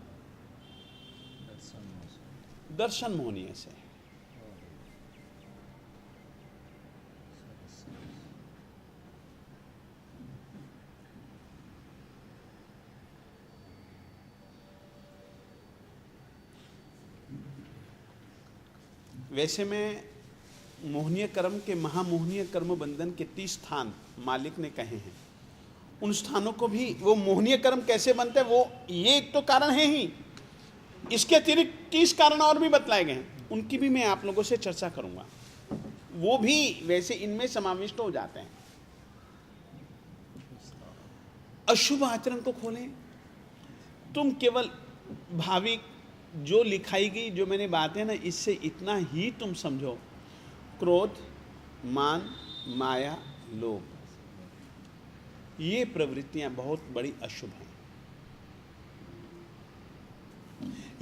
दर्शन मोहनीय से। वैसे में मोहनीय कर्म के, महामोहनीय कर्म बंधन के 30 स्थान मालिक ने कहे हैं, उन स्थानों को भी, वो मोहनीय कर्म कैसे बनते हैं, वो ये एक तो कारण है ही, इसके अतिरिक्त 30 कारण और भी बतलाए गए हैं, उनकी भी मैं आप लोगों से चर्चा करूंगा। वो भी वैसे इनमें समाविष्ट हो जाते हैं। अशुभ आचरण को खोलें। तुम केवल भाविक जो लिखाई गई, जो मैंने बातें ना, इससे इतना ही तुम समझो, क्रोध, मान, माया, लोभ, ये प्रवृत्तियां बहुत बड़ी अशुभ हैं।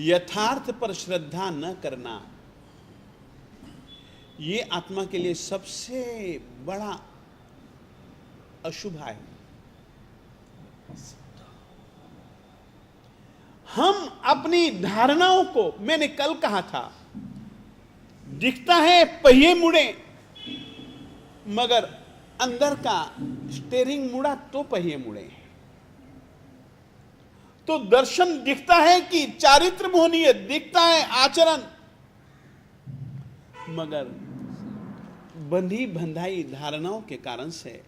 यथार्थ पर श्रद्धा न करना, ये आत्मा के लिए सबसे बड़ा अशुभ है। हम अपनी धारणाओं को, मैंने कल कहा था, दिखता है पहिए मुड़े, मगर अंदर का स्टेयरिंग मुड़ा तो पहिए मुड़े। तो दर्शन दिखता है कि चारित्र मोहनीय दिखता है आचरण, मगर बंधी बंधाई धारणाओं के कारण से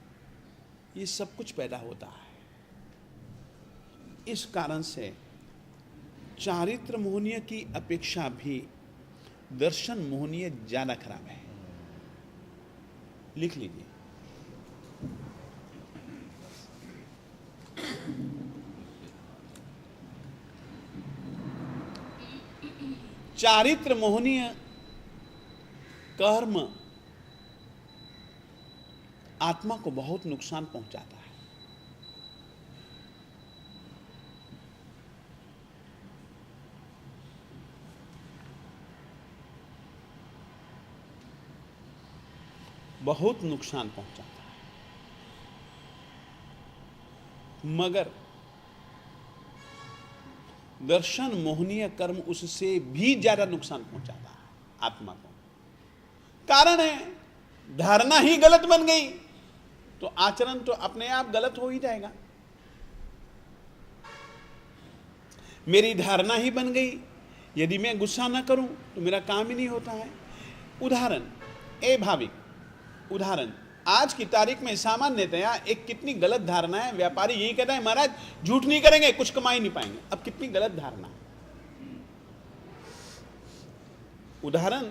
ये सब कुछ पैदा होता है। इस कारण से चारित्र मोहनीय की अपेक्षा भी दर्शन मोहनीय ज्यादा खराब है। लिख लीजिए। चारित्र मोहनीय कर्म आत्मा को बहुत नुकसान पहुंचाता है। बहुत नुकसान पहुंचाता है। मगर दर्शन मोहनीय कर्म उससे भी ज्यादा नुकसान पहुंचाता है आत्मा को। कारण है, धारणा ही गलत बन गई तो आचरण तो अपने आप गलत हो ही जाएगा। मेरी धारणा ही बन गई, यदि मैं गुस्सा ना करूं तो मेरा काम ही नहीं होता है। उदाहरण, ए भाविक, उदाहरण, आज की तारीख में सामान्यतया एक कितनी गलत धारणा है। व्यापारी यही कहता है, महाराज झूठ नहीं करेंगे कुछ कमाई नहीं पाएंगे। अब कितनी गलत धारणा है। उदाहरण,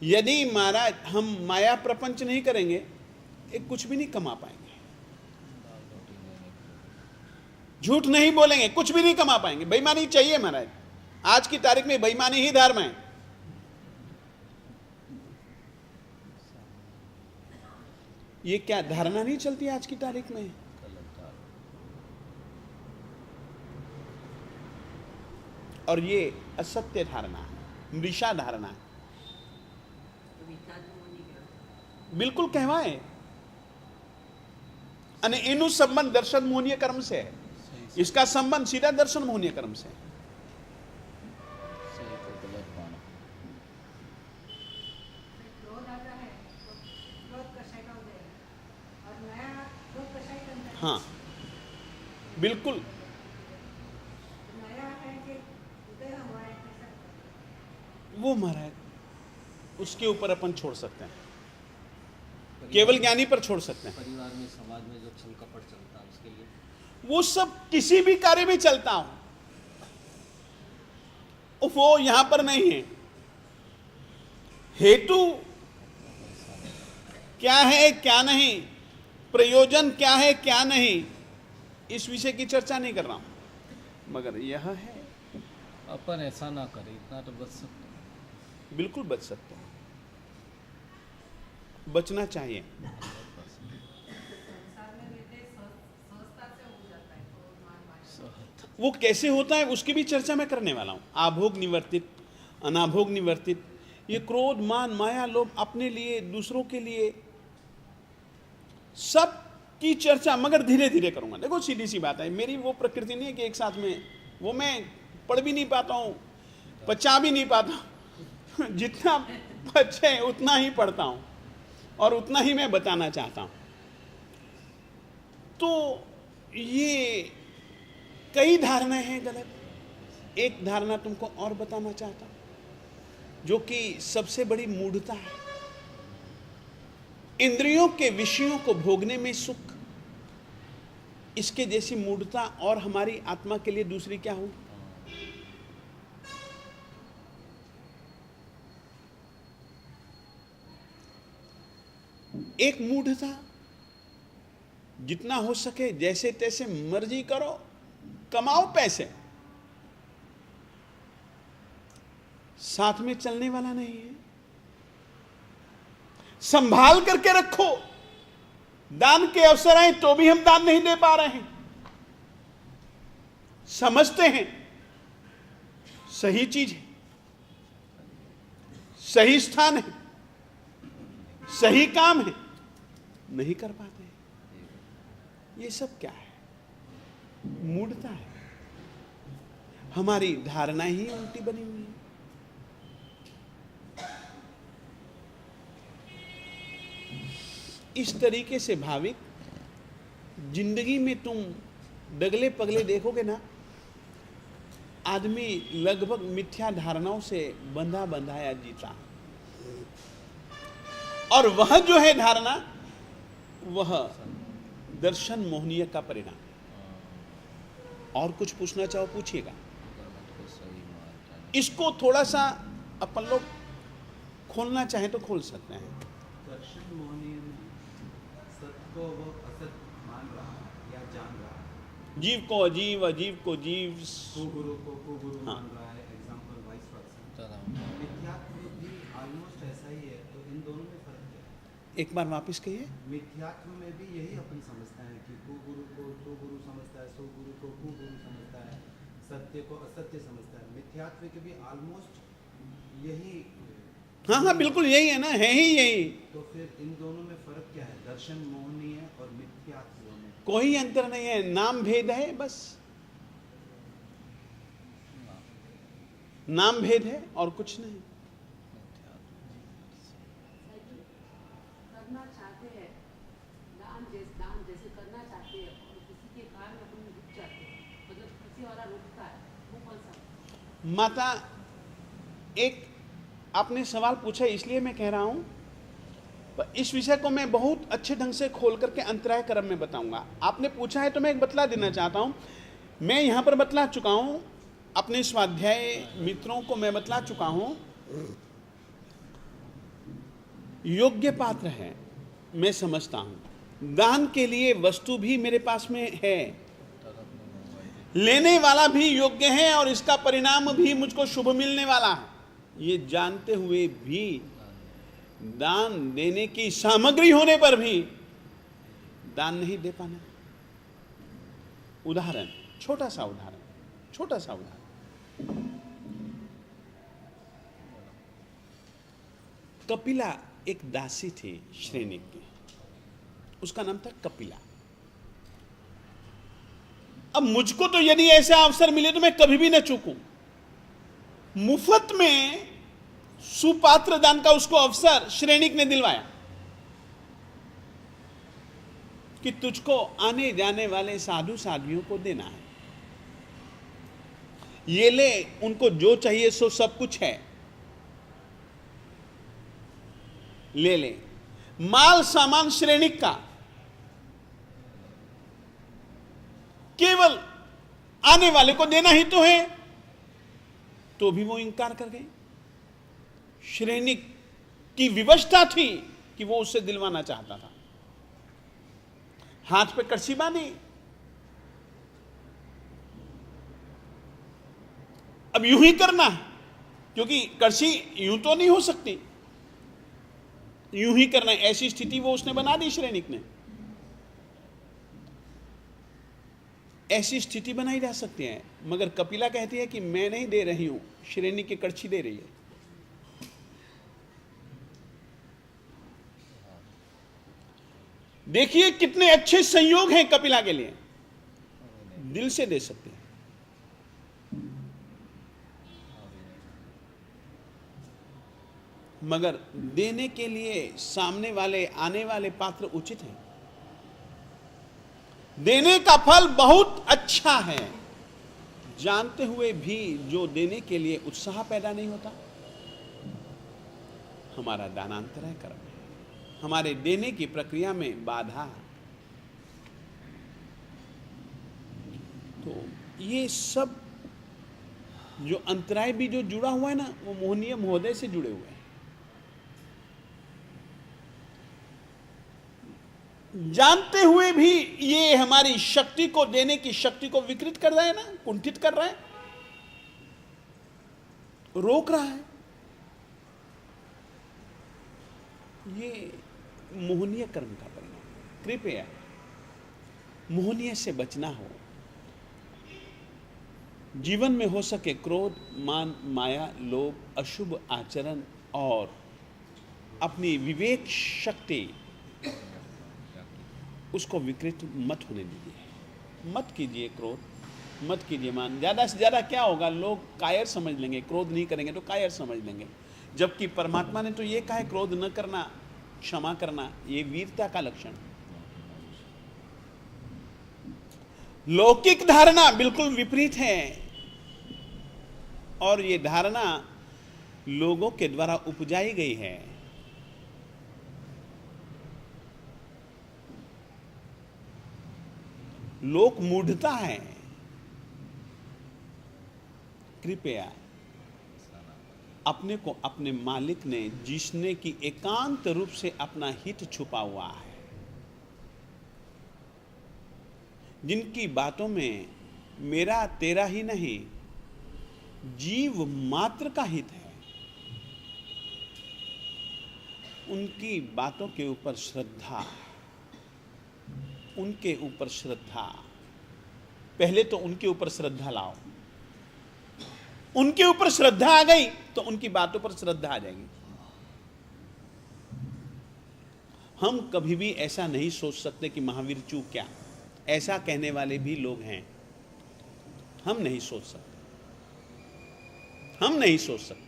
यदि महाराज हम माया प्रपंच नहीं करेंगे, एक कुछ भी नहीं कमा पाएंगे। झूठ नहीं बोलेंगे, कुछ भी नहीं कमा पाएंगे। बेईमानी चाहिए महाराज, आज की तारीख में बेईमानी ही धर्म है। ये क्या धारणा नहीं चलती आज की तारीख में? और ये असत्य धारणा है, मृषा धारणा है। बिल्कुल कहवाए। અને એનું સંબંધ દર્શન મોહનીય કર્મ से है। इसका संबंध सीधा दर्शन मोहनीय कर्म से है। हाँ बिल्कुल, वो महाराज उसके ऊपर अपन छोड़ सकते हैं, केवल ज्ञानी पर छोड़ सकते हैं। परिवार में, समाज में जो छल कपट चलता है उसके लिए वो सब किसी भी कार्य में चलता हो, वो यहां पर नहीं है। हेतु क्या है क्या नहीं, प्रयोजन क्या है क्या नहीं, इस विषय की चर्चा नहीं कर रहा हूं, मगर यह है अपन ऐसा ना करें, इतना तो बच सकते हैं। बिल्कुल बच सकते हैं, बचना चाहिए। वो कैसे होता है उसकी भी चर्चा मैं करने वाला हूं। आभोग निवर्तित, अनाभोग निवर्तित, ये क्रोध, मान, माया, लोभ, अपने लिए, दूसरों के लिए, सब की चर्चा मगर धीरे धीरे करूंगा। देखो सीधी सी बात है, मेरी वो प्रकृति नहीं है कि एक साथ में, वो मैं पढ़ भी नहीं पाता हूं, पचा भी नहीं पाता। जितना बचे उतना ही पढ़ता हूं और उतना ही मैं बताना चाहता हूं। तो ये कई धारणाएं हैं गलत। एक धारणा तुमको और बताना चाहता हूं, जो कि सबसे बड़ी मूढ़ता है। इंद्रियों के विषयों को भोगने में सुख, इसके जैसी मूढ़ता और हमारी आत्मा के लिए दूसरी क्या होगी? एक मूढ़ता, जितना हो सके जैसे तैसे मर्जी करो, कमाओ पैसे, साथ में चलने वाला नहीं है। संभाल करके रखो, दान के अवसर आए तो भी हम दान नहीं दे पा रहे हैं। समझते हैं सही चीज है, सही स्थान है, सही काम है, नहीं कर पाते हैं। ये सब क्या है? मूढ़ता है। हमारी धारणा ही उल्टी बनी हुई है। इस तरीके से भाविक जिंदगी में तुम डगले पगले देखोगे ना, आदमी लगभग मिथ्या धारणाओं से बंधा बंधाया जीता, और वह जो है धारणा, वह दर्शन मोहनीय का परिणाम है। और कुछ पूछना चाहो पूछिएगा। इसको थोड़ा सा अपन लोग खोलना चाहें तो खोल सकते हैं। दर्शन मोहनीय में सत्य को वो असत मान रहा है या जान रहा है, जीव को अजीव, अजीव को जीव, कुगुरु को कुगुरु हाँ। मान रहा है, एग्जाम्पल वाइस वर्सा। मिथ्यात्व भी ऑलमोस्ट ऐसा ही है, तो इन दोनों में फर्क क्या है? एक बार वापस कहिए। मिथ्यात्व में भी यही अपन समझते हैं कि कुगुरु को सुगुरु समझता है, सुगुरु को कुगुरु समझता है, सत्य को असत्य समझता है। मिथ्यात्व के भी ऑलमोस्ट यही। हाँ हाँ, बिल्कुल यही है ना, है ही यही। तो फिर इन दोनों में फर्क क्या है, दर्शन मोहनीय और मिथ्यात्व में? कोई अंतर नहीं है, नाम भेद है बस। नाम भेद है और कुछ नहीं। करना चाहते हैं, दान जैसे करना चाहते हैं और किसी के कारण अपन रुक जाते हैं, मतलब किसी वाला रुकता है, वो कौन सा? माता, एक आपने सवाल पूछा इसलिए मैं कह रहा हूं, पर इस विषय को मैं बहुत अच्छे ढंग से खोल करके अंतराय क्रम में बताऊंगा। आपने पूछा है तो मैं एक बतला देना चाहता हूं। मैं यहां पर बतला चुका हूं, अपने स्वाध्याय मित्रों को मैं बतला चुका हूं। योग्य पात्र है, मैं समझता हूं। दान के लिए वस्तु भी मेरे पास में है, लेने वाला भी योग्य है और इसका परिणाम भी मुझको शुभ मिलने वाला है। ये जानते हुए भी दान देने की सामग्री होने पर भी दान नहीं दे पाना। उदाहरण, छोटा सा उदाहरण। कपिला एक दासी थी श्रेणिक की, उसका नाम था कपिला। अब मुझको तो यदि ऐसा अवसर मिले तो मैं कभी भी न चूकूं। मुफ्त में सुपात्र दान का उसको अवसर श्रेणिक ने दिलवाया कि तुझको आने जाने वाले साधु साध्वियों को देना है, ये ले, उनको जो चाहिए सो सब कुछ है, ले ले। माल सामान श्रेणिक का, केवल आने वाले को देना ही तो है। तो भी वो इनकार कर गए। श्रेणिक की विवशता थी कि वो उससे दिलवाना चाहता था। हाथ पे कड़छी बांधी, अब यूं ही करना है, क्योंकि कड़छी यूं तो नहीं हो सकती, यूं ही करना है। ऐसी स्थिति वो उसने बना दी श्रेणिक ने। ऐसी स्थिति बनाई जा सकती है, मगर कपिला कहती है कि मैं नहीं दे रही हूं, श्रेणी की कड़छी दे रही है। देखिए कितने अच्छे संयोग हैं कपिला के लिए, दिल से दे सकते हैं। मगर देने के लिए सामने वाले, आने वाले पात्र उचित हैं। देने का फल बहुत अच्छा है, जानते हुए भी जो देने के लिए उत्साह पैदा नहीं होता, हमारा दानांतरय कर्म है, हमारे देने की प्रक्रिया में बाधा। ये सब जो अंतराय भी जो जुड़ा हुआ है ना, वो मोहनीय महोदय से जुड़े हुए हैं। जानते हुए भी ये हमारी शक्ति को, देने की शक्ति को विकृत कर रहा है ना, कुंठित कर रहा है, रोक रहा है। ये मोहनीय कर्म का परिणाम है। कृपया मोहनीय से बचना हो। जीवन में हो सके क्रोध, मान, माया, लोभ, अशुभ आचरण और अपनी विवेक शक्ति उसको विकृत मत होने दीजिए। मत कीजिए क्रोध, मत कीजिए मान। ज़्यादा से ज़्यादा क्या होगा, लोग कायर समझ लेंगे। क्रोध नहीं करेंगे तो कायर समझ लेंगे, जबकि परमात्मा ने तो ये कहा है क्रोध न करना, क्षमा करना, ये वीरता का लक्षण। लौकिक धारणा बिल्कुल विपरीत है, और ये धारणा लोगों के द्वारा उपजाई गई है। लोक मूढ़ता है। कृपया अपने को अपने मालिक ने, जिसने कि एकांत रूप से अपना हित छुपा हुआ है, जिनकी बातों में मेरा तेरा ही नहीं, जीव मात्र का हित है, उनकी बातों के ऊपर श्रद्धा, उनके ऊपर श्रद्धा। पहले तो उनके ऊपर श्रद्धा लाओ। उनके ऊपर श्रद्धा आ गई तो उनकी बातों पर श्रद्धा आ जाएगी। हम कभी भी ऐसा नहीं सोच सकते कि महावीर चूक क्या, ऐसा कहने वाले भी लोग हैं। हम नहीं सोच सकते, हम नहीं सोच सकते।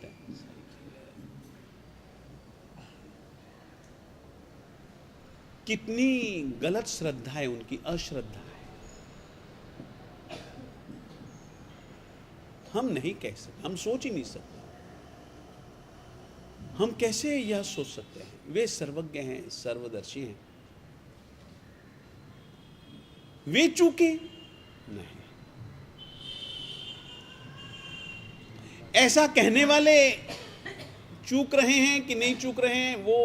कितनी गलत श्रद्धा है उनकी, अश्रद्धा है। हम नहीं कह सकते, हम सोच ही नहीं सकते। हम कैसे यह सोच सकते हैं? वे सर्वज्ञ हैं, सर्वदर्शी हैं। वे चूके नहीं। ऐसा कहने वाले चूक रहे हैं कि नहीं चूक रहे हैं, वो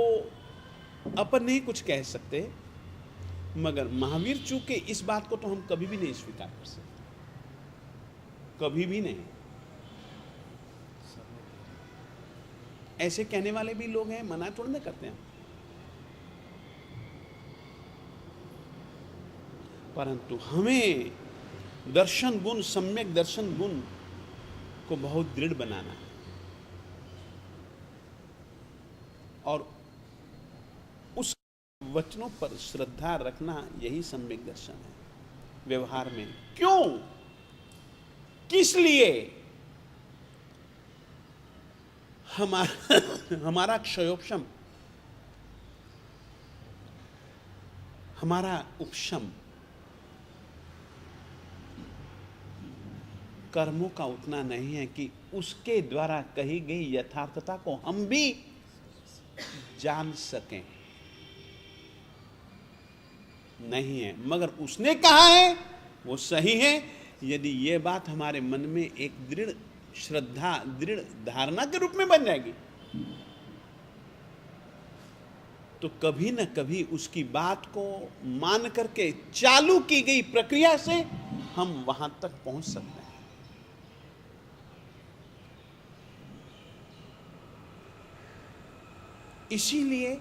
अपन नहीं कुछ कह सकते, मगर महावीर चूके, इस बात को तो हम कभी भी नहीं स्वीकार कर सकते, कभी भी नहीं। ऐसे कहने वाले भी लोग हैं, मना थोड़ा ना करते हैं, परंतु हमें दर्शन गुण, सम्यक दर्शन गुण को बहुत दृढ़ बनाना है, और उस वचनों पर श्रद्धा रखना, यही सम्यक दर्शन है। व्यवहार में क्यों, किस लिए हमारा क्षयोपशम, हमारा उपशम कर्मों का उतना नहीं है कि उसके द्वारा कही गई यथार्थता को हम भी जान सकें, नहीं है। मगर उसने कहा है वो सही है। यदि ये बात हमारे मन में एक दृढ़ श्रद्धा, दृढ़ धारणा के रूप में बन जाएगी, तो कभी न कभी उसकी बात को मान करके चालू की गई प्रक्रिया से हम वहां तक पहुंच सकते हैं। इसीलिए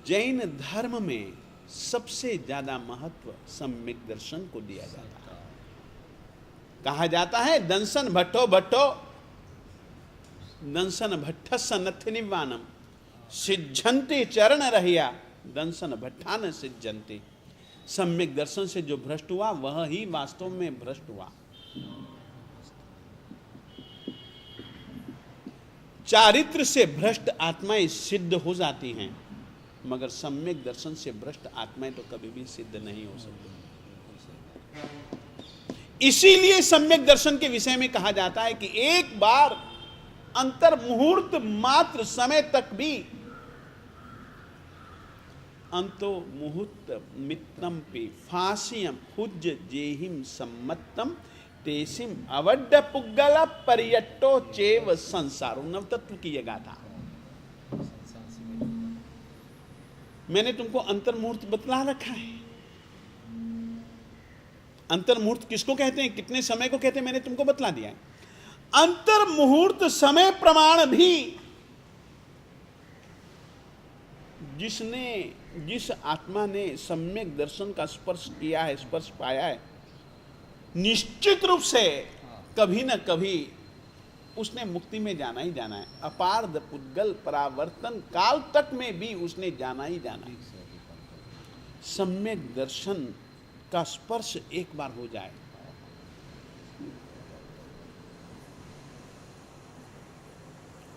जैन धर्म में सबसे ज्यादा महत्व सम्यक दर्शन को दिया जाता है। कहा जाता है दंसन भट्टो भट्टो दंसन भट्टस्स नत्थि निवानम सिद्धंति चरण रहिया दंसन भट्टा न सिद्धंति। सम्यक दर्शन से जो भ्रष्ट हुआ वह ही वास्तव में भ्रष्ट हुआ। चारित्र से भ्रष्ट आत्माएं सिद्ध हो जाती हैं, मगर सम्यक दर्शन से भ्रष्ट आत्माएं तो कभी भी सिद्ध नहीं हो सकती। इसीलिए सम्यक दर्शन के विषय में कहा जाता है कि एक बार अंतर मुहूर्त मात्र समय तक भी अंतो मुहूर्त मित्रम पे फासियम हुज्ज जेहिम सम्मतम तेसिम अवड्ड पुग्गल पर्यट्टो चेव संसारो। नवतत्व की ये गाथा। संसार से मेल होता मैंने तुमको अंतर्मुहूर्त बतला रखा है। अंतर्मुहूर्त किसको कहते हैं, कितने समय को कहते हैं, मैंने तुमको बतला दिया है। अंतर्मुहूर्त समय प्रमाण भी जिस आत्मा ने सम्यक दर्शन का स्पर्श किया है, स्पर्श पाया है, निश्चित रूप से कभी न कभी उसने मुक्ति में जाना ही जाना है। अपार्ध पुद्गल परावर्तन काल तक में भी उसने जाना ही जाना है। सम्यक दर्शन का स्पर्श एक बार हो जाए,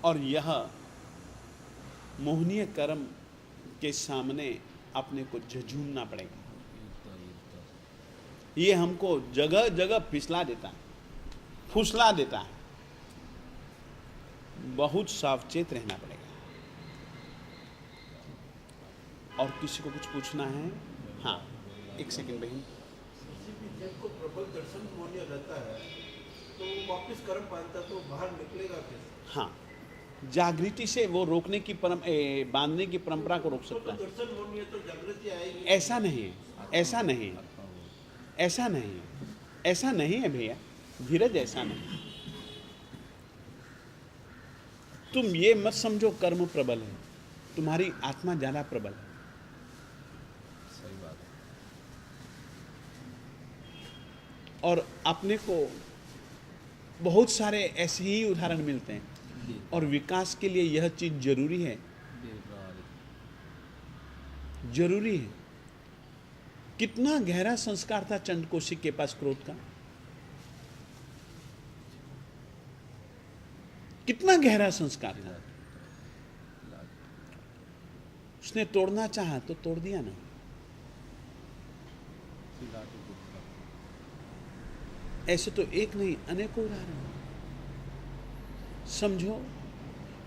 और यह मोहनीय कर्म के सामने अपने को झुंझुनना पड़ेगा। ये हमको जगह जगह फिसला देता है, फुसला देता है। बहुत सावचेत रहना पड़ेगा। और किसी को कुछ पूछना है? हाँ, एक सेकंड बहन। जब को प्रबल दर्शन मोहनीय रहता है तो वापस कर्म पाता तो बाहर निकलेगा कैसे? हाँ, जागृति से वो रोकने की बांधने की परंपरा को रोक सकता है। दर्शन मोहनीय तो जागृति आएगी। ऐसा नहीं है, ऐसा नहीं है, ऐसा नहीं है, ऐसा नहीं है भैया, धीरज, ऐसा नहीं। तुम ये मत समझो कर्म प्रबल है, तुम्हारी आत्मा ज्यादा प्रबल है। सही बात है। और अपने को बहुत सारे ऐसे ही उदाहरण मिलते हैं। और विकास के लिए यह चीज जरूरी है, जरूरी है। कितना गहरा संस्कार था चंड कौशिक के पास क्रोध का, कितना गहरा संस्कार था। उसने तोड़ना चाहा तो तोड़ दिया ना। ऐसे तो एक नहीं, अनेकों उदाहरण। समझो,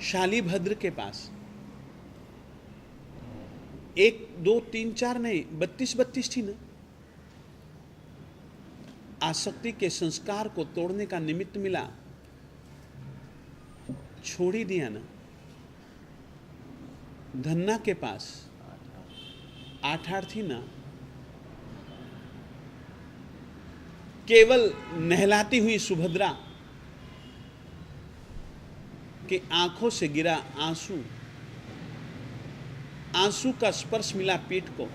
शालीभद्र के पास 1, 2, 3, 4 नहीं, 32 थी ना। आसक्ति के संस्कार को तोड़ने का निमित्त मिला, छोड़ ही दिया ना। धन्ना के पास 8 थी ना। केवल नहलाती हुई सुभद्रा के आंखों से गिरा आंसू, आंसू का स्पर्श मिला पीठ को,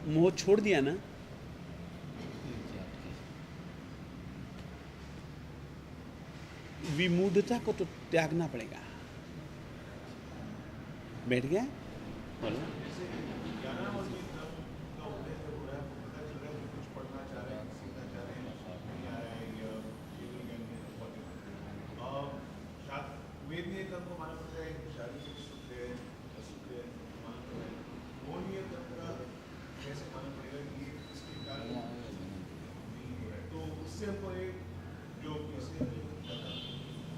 मोह छोड़ दिया ना। विमूढ़ता को तो त्यागना पड़ेगा। बैठ गया? बोलो। वेदनीय कर्म को माना जाता है, शारीरिक सुख है, असुख है, मानव है। मोहनीय कर्म का कैसे माना पड़ेगा कि इसके कारण नहीं हो रहा है, तो उससे हमको एक जो किसी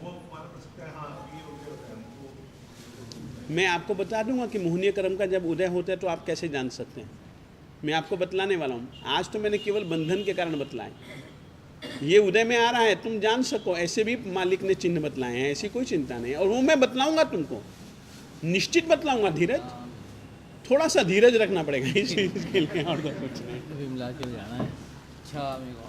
वो माना पड़ सकता है। हाँ, ये हो गया होता है हमको। मैं आपको बता दूंगा कि मोहनीय कर्म का जब उदय होता है तो आप कैसे जान सकते हैं। मैं आपको बतलाने वाला हूँ। आज तो मैंने केवल बंधन के कारण बतलाए। ये उदय में आ रहा है, तुम जान सको, ऐसे भी मालिक ने चिन्ह बतलाए हैं, ऐसी कोई चिंता नहीं। और वो मैं बतलाऊंगा तुमको, निश्चित बतलाऊंगा। धीरज, थोड़ा सा धीरज रखना पड़ेगा इस चीज के लिए, और तो कुछ नहीं। विमला के लिए जाना है। अच्छा मेरे को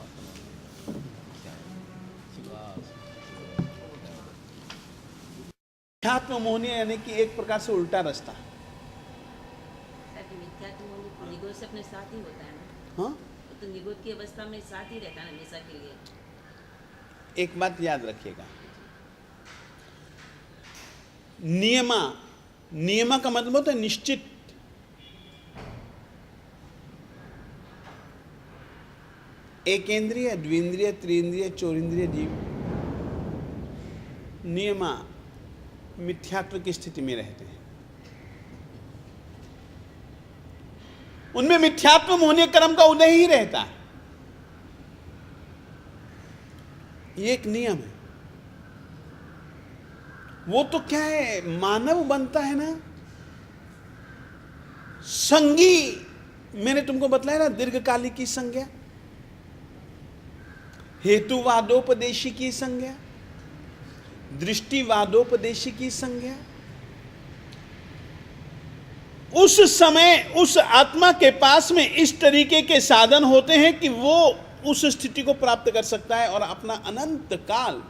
अध्यात्म मोहनीय यानी कि एक प्रकार से उल्टा रास्ता। मिथ्यात्व मोह निगोद से अपने साथ ही होता है ना। हाँ, तो निगोद की अवस्था में साथ ही रहता है हमेशा के लिए। एक बात याद रखिएगा, नियमा का मतलब होता है निश्चित। एकेंद्रिय, द्विंद्रिय, त्रिंद्रिय, चौरिंद्रिय जीव नियमा मिथ्यात्व की स्थिति में रहते हैं। उनमें मिथ्यात्व मोहनीय कर्म का उदय ही रहता है। ये एक नियम है। वो तो क्या है, मानव बनता है ना, संगी मैंने तुमको बतलाया ना, दीर्घकालिक की संज्ञा, हेतुवादोपदेशी की संज्ञा, दृष्टिवादोपदेशी की संज्ञा। उस समय उस आत्मा के पास में इस तरीके के साधन होते हैं कि वो उस स्थिति को प्राप्त कर सकता है और अपना अनंत काल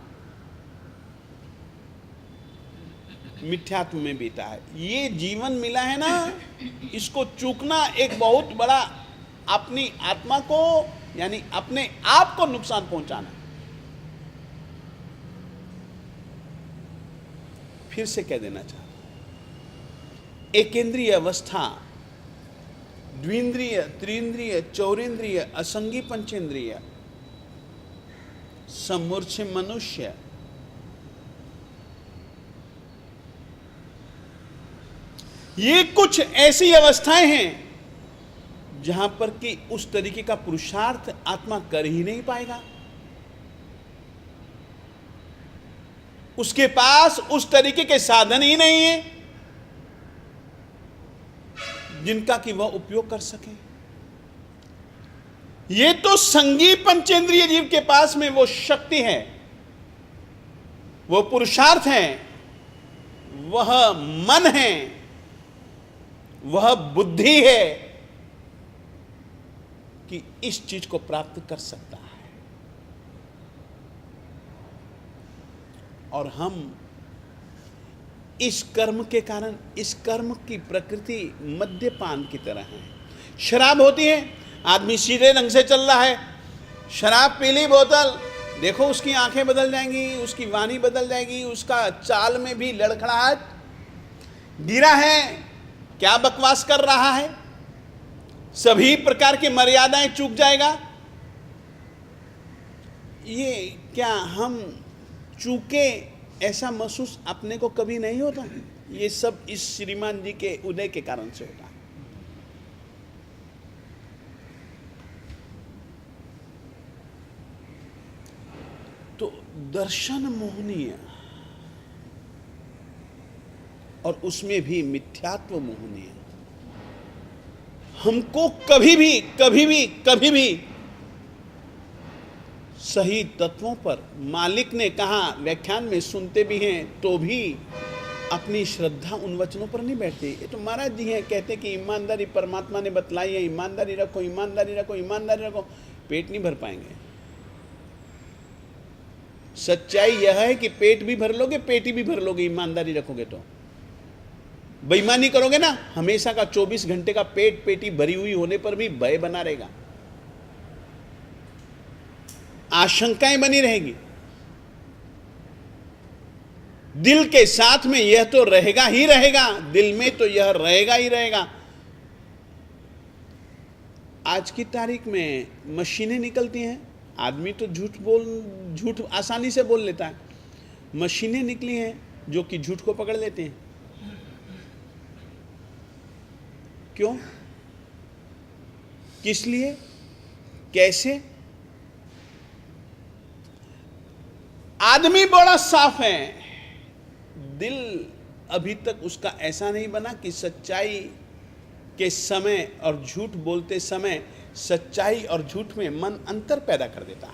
मिथ्यात्व में बीता है। ये जीवन मिला है ना, इसको चूकना एक बहुत बड़ा अपनी आत्मा को यानी अपने आप को नुकसान पहुंचाना। फिर से कह देना चाहता हूं, एकेंद्रीय अवस्था, द्विंद्रिय, त्रिंद्रिय, चौरेंद्रिय, असंगी पंचेंद्रिय, समूर्छ मनुष्य, ये कुछ ऐसी अवस्थाएं हैं जहां पर कि उस तरीके का पुरुषार्थ आत्मा कर ही नहीं पाएगा। उसके पास उस तरीके के साधन ही नहीं है जिनका कि वह उपयोग कर सके। ये तो संगी पंचेंद्रिय जीव के पास में वो शक्ति है, वो पुरुषार्थ है, वह मन है, वह बुद्धि है कि इस चीज को प्राप्त कर सकता है। और हम इस कर्म के कारण, इस कर्म की प्रकृति मद्यपान की तरह है। शराब होती है, आदमी सीधे ढंग से चल रहा है, शराब पी ली बोतल, देखो उसकी आंखें बदल जाएंगी, उसकी वाणी बदल जाएगी, उसका चाल में भी लड़खड़ाहट, गिरा है, क्या बकवास कर रहा है, सभी प्रकार की मर्यादाएं चूक जाएगा। ये क्या हम चूके ऐसा महसूस अपने को कभी नहीं होता? ये सब इस श्रीमान जी के उदय के कारण से होता है। तो दर्शन मोहनीय और उसमें भी मिथ्यात्व मोहनीय। हमको कभी भी सही तत्वों पर, मालिक ने कहा, व्याख्यान में सुनते भी हैं तो भी अपनी श्रद्धा उन वचनों पर नहीं बैठते। ये तो महाराज जी हैं, कहते कि ईमानदारी परमात्मा ने बतलाई है, ईमानदारी रखो, ईमानदारी रखो, ईमानदारी रखो। पेट नहीं भर पाएंगे। सच्चाई यह है कि पेट भी भर लोगे, पेटी भी भर लोगे, ईमानदारी रखोगे तो। बेईमानी करोगे ना, हमेशा का 24 घंटे का पेट पेटी भरी हुई होने पर भी भय बना रहेगा, आशंकाएं बनी रहेगी। दिल के साथ में यह तो रहेगा ही रहेगा, दिल में तो यह रहेगा ही रहेगा। आज की तारीख में मशीनें निकलती हैं, आदमी तो झूठ आसानी से बोल लेता है, मशीनें निकली हैं जो कि झूठ को पकड़ लेते हैं। क्यों, किस लिए, कैसे? आदमी बड़ा साफ है, दिल अभी तक उसका ऐसा नहीं बना कि सच्चाई के समय और झूठ बोलते समय सच्चाई और झूठ में मन अंतर पैदा कर देता है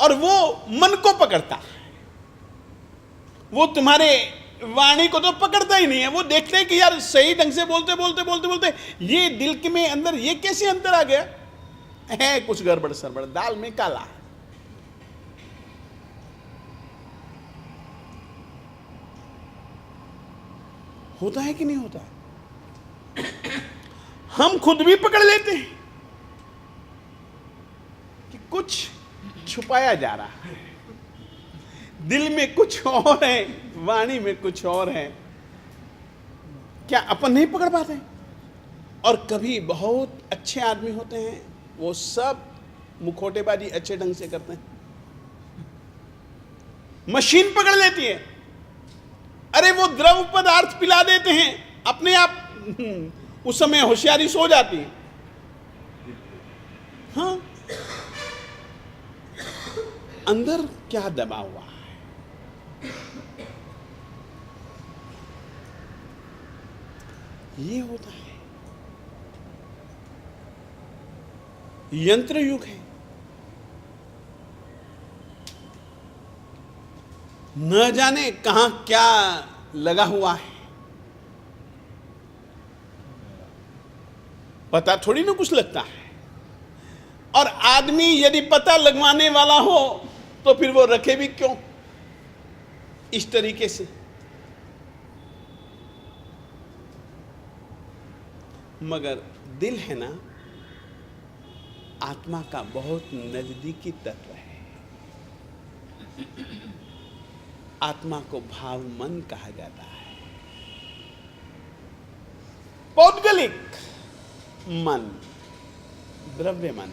और वो मन को पकड़ता है। वो तुम्हारे वाणी को तो पकड़ता ही नहीं है, वो देखते हैं कि यार सही ढंग से बोलते ये दिल के में अंदर ये कैसे अंतर आ गया है, कुछ गड़बड़ सरबड़, दाल में काला है। होता है कि नहीं होता? हम खुद भी पकड़ लेते हैं कि कुछ छुपाया जा रहा है, दिल में कुछ और है, वाणी में कुछ और है। क्या अपन नहीं पकड़ पाते? और कभी बहुत अच्छे आदमी होते हैं, वो सब मुखौटेबाजी अच्छे ढंग से करते हैं, मशीन पकड़ लेती है। अरे वो द्रव पदार्थ पिला देते हैं, अपने आप उस समय होशियारी सो जाती है। हाँ, अंदर क्या दबा हुआ है? ये होता है। यंत्र युग है। न जाने कहां क्या लगा हुआ है, पता थोड़ी ना कुछ लगता है। और आदमी यदि पता लगवाने वाला हो तो फिर वो रखे भी क्यों इस तरीके से। मगर दिल है ना, आत्मा का बहुत नजदीकी तत्व है। आत्मा को भाव मन कहा जाता है। पौद्गलिक मन, द्रव्य मन।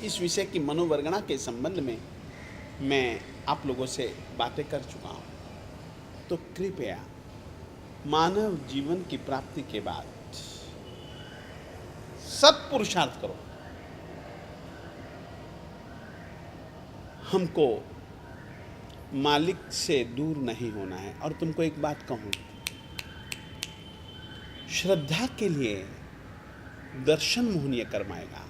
इस विषय की मनोवर्गणा के संबंध में मैं आप लोगों से बातें कर चुका हूं। तो कृपया मानव जीवन की प्राप्ति के बाद सत्पुरुषार्थ करो। हमको मालिक से दूर नहीं होना है। और तुमको एक बात कहूं, श्रद्धा के लिए दर्शन मोहनीय करवाएगा।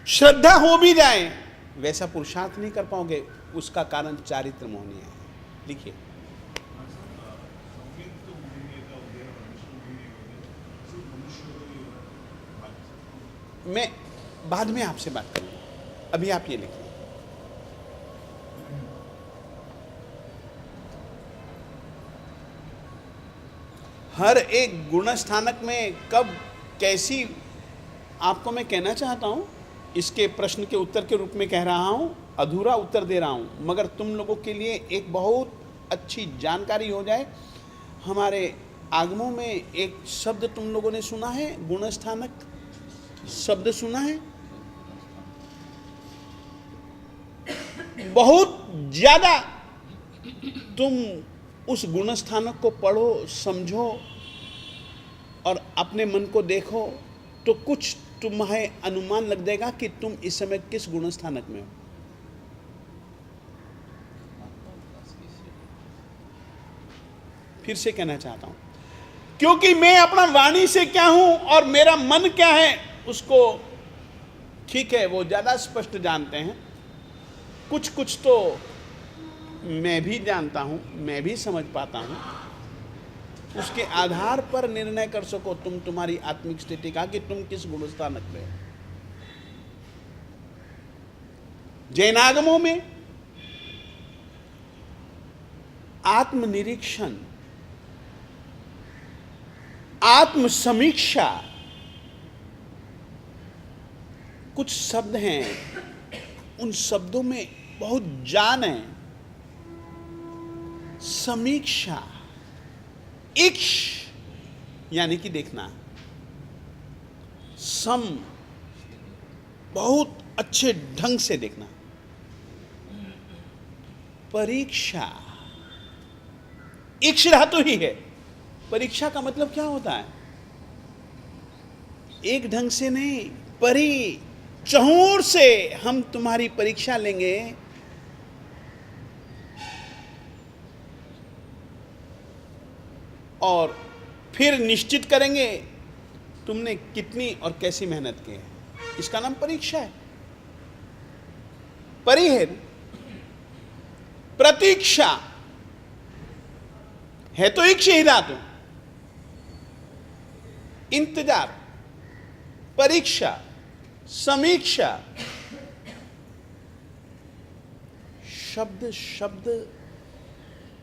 श्रद्धा हो भी जाए वैसा पुरुषार्थ नहीं कर पाओगे, उसका कारण चारित्र मोहनीय है। लिखिए, मैं बाद में आपसे बात करूंगा, अभी आप ये लिखिए। हर एक गुण स्थानक में कब कैसी, आपको मैं कहना चाहता हूं, इसके प्रश्न के उत्तर के रूप में कह रहा हूं, अधूरा उत्तर दे रहा हूं, मगर तुम लोगों के लिए एक बहुत अच्छी जानकारी हो जाए। हमारे आगमों में एक शब्द तुम लोगों ने सुना है, गुण स्थानक शब्द सुना है। बहुत ज्यादा तुम उस गुण स्थानक को पढ़ो, समझो और अपने मन को देखो तो कुछ तुम्हें अनुमान लग जाएगा कि तुम इस समय किस गुण स्थानक में हो। फिर से कहना चाहता हूं, क्योंकि मैं अपना वाणी से क्या हूं और मेरा मन क्या है उसको, ठीक है, वो ज्यादा स्पष्ट जानते हैं। कुछ कुछ तो मैं भी जानता हूं, मैं भी समझ पाता हूं। उसके आधार पर निर्णय कर सको तुम तुम्हारी आत्मिक स्थिति का कि तुम किस गुण स्थानक में हो। जैनागमों में आत्मनिरीक्षण, आत्म समीक्षा, कुछ शब्द हैं, उन शब्दों में बहुत जान है। समीक्षा, इक्ष यानी कि देखना, सम बहुत अच्छे ढंग से देखना, परीक्षा, इक्ष धातु ही है। परीक्षा का मतलब क्या होता है? एक ढंग से नहीं, परी, चहुर से हम तुम्हारी परीक्षा लेंगे। और फिर निश्चित करेंगे तुमने कितनी और कैसी मेहनत की है। इसका नाम परीक्षा है। परिहेर, प्रतीक्षा है तो इक्ष ही धातु, इंतजार, परीक्षा, समीक्षा। शब्द शब्द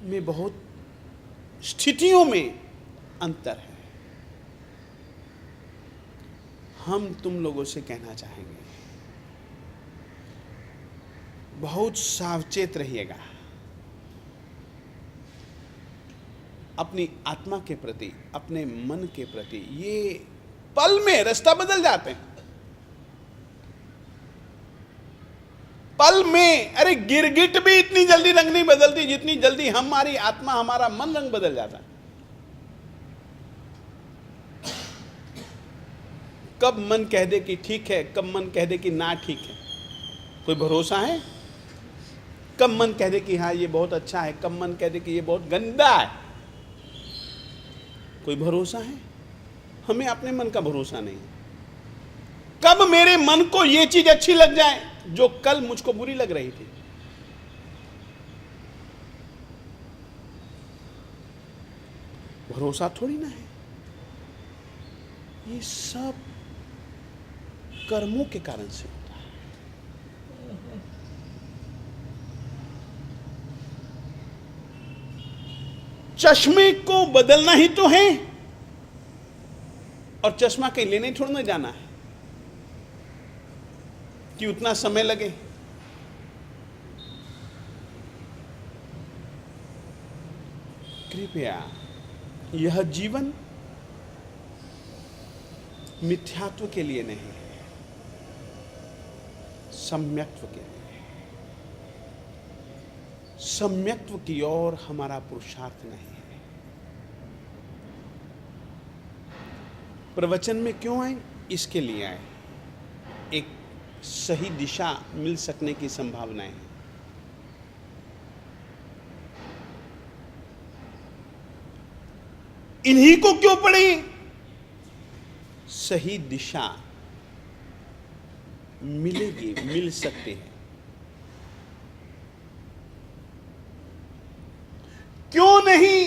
में बहुत स्थितियों में अंतर है। हम तुम लोगों से कहना चाहेंगे, बहुत सावचेत रहिएगा अपनी आत्मा के प्रति, अपने मन के प्रति। ये पल में रास्ता बदल जाते हैं, पल में। अरे गिरगिट भी इतनी जल्दी रंग नहीं बदलती जितनी जल्दी हमारी आत्मा, हमारा मन रंग बदल जाता है। कब मन कह दे कि ठीक है, कब मन कह दे कि ना ठीक है, कोई भरोसा है? कब मन कह दे कि हाँ ये बहुत अच्छा है, कब मन कह दे कि ये बहुत गंदा है, कोई भरोसा है? हमें अपने मन का भरोसा नहीं। कब मेरे मन को यह चीज अच्छी लग जाए जो कल मुझको बुरी लग रही थी। भरोसा थोड़ी ना है, ये सब कर्मों के कारण से होता है। चश्मे को बदलना ही तो है, और चश्मा कहीं लेने थोड़ा ना जाना है कि उतना समय लगे। कृपया यह जीवन मिथ्यात्व के लिए नहीं है, सम्यक्त्व के लिए। सम्यक्त्व की ओर हमारा पुरुषार्थ नहीं है। प्रवचन में क्यों आए? इसके लिए आए, एक सही दिशा मिल सकने की संभावनाएं हैं। इन्हीं को क्यों पढ़े? सही दिशा मिलेगी, मिल सकती है। क्यों नहीं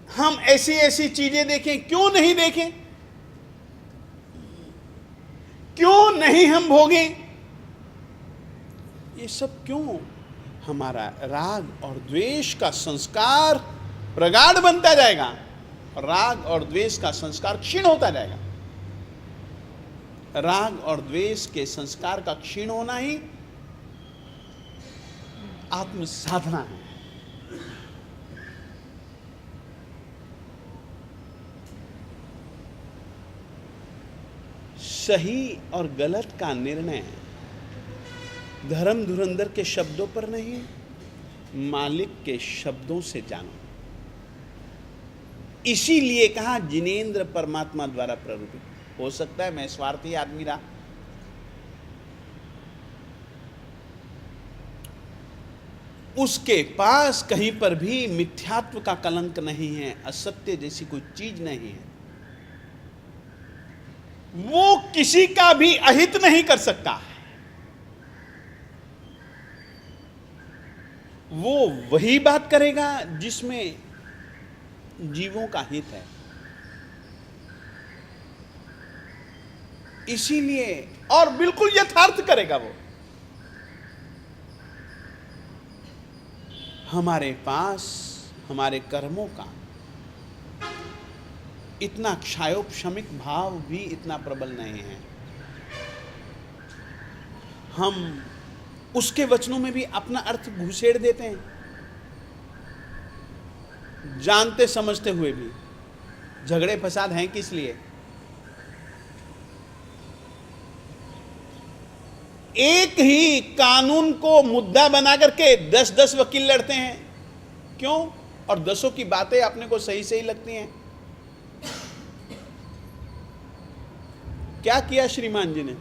हम ऐसी ऐसी चीजें देखें? क्यों नहीं देखें? क्यों नहीं हम भोगें? ये सब क्यों? हमारा राग और द्वेष का संस्कार प्रगाढ़ बनता जाएगा, और राग और द्वेष का संस्कार क्षीण होता जाएगा। राग और द्वेष के संस्कार का क्षीण होना ही आत्म साधना है। सही और गलत का निर्णय धर्म धुरंधर के शब्दों पर नहीं, मालिक के शब्दों से जानो। इसीलिए कहा जिनेंद्र परमात्मा द्वारा प्ररूपित। हो सकता है मैं स्वार्थी आदमी रहा, उसके पास कहीं पर भी मिथ्यात्व का कलंक नहीं है, असत्य जैसी कोई चीज नहीं है। वो किसी का भी अहित नहीं कर सकता। वो वही बात करेगा जिसमें जीवों का हित है। इसीलिए, और बिल्कुल यथार्थ करेगा वो। हमारे पास हमारे कर्मों का इतना क्षयोपशमिक भाव भी इतना प्रबल नहीं है। हम उसके वचनों में भी अपना अर्थ घुसेड़ देते हैं, जानते समझते हुए भी। झगड़े फसाद हैं किस लिए? एक ही कानून को मुद्दा बना करके 10-10 वकील लड़ते हैं। क्यों? और 10 की बातें अपने को सही सही लगती हैं। क्या किया श्रीमान जी ने?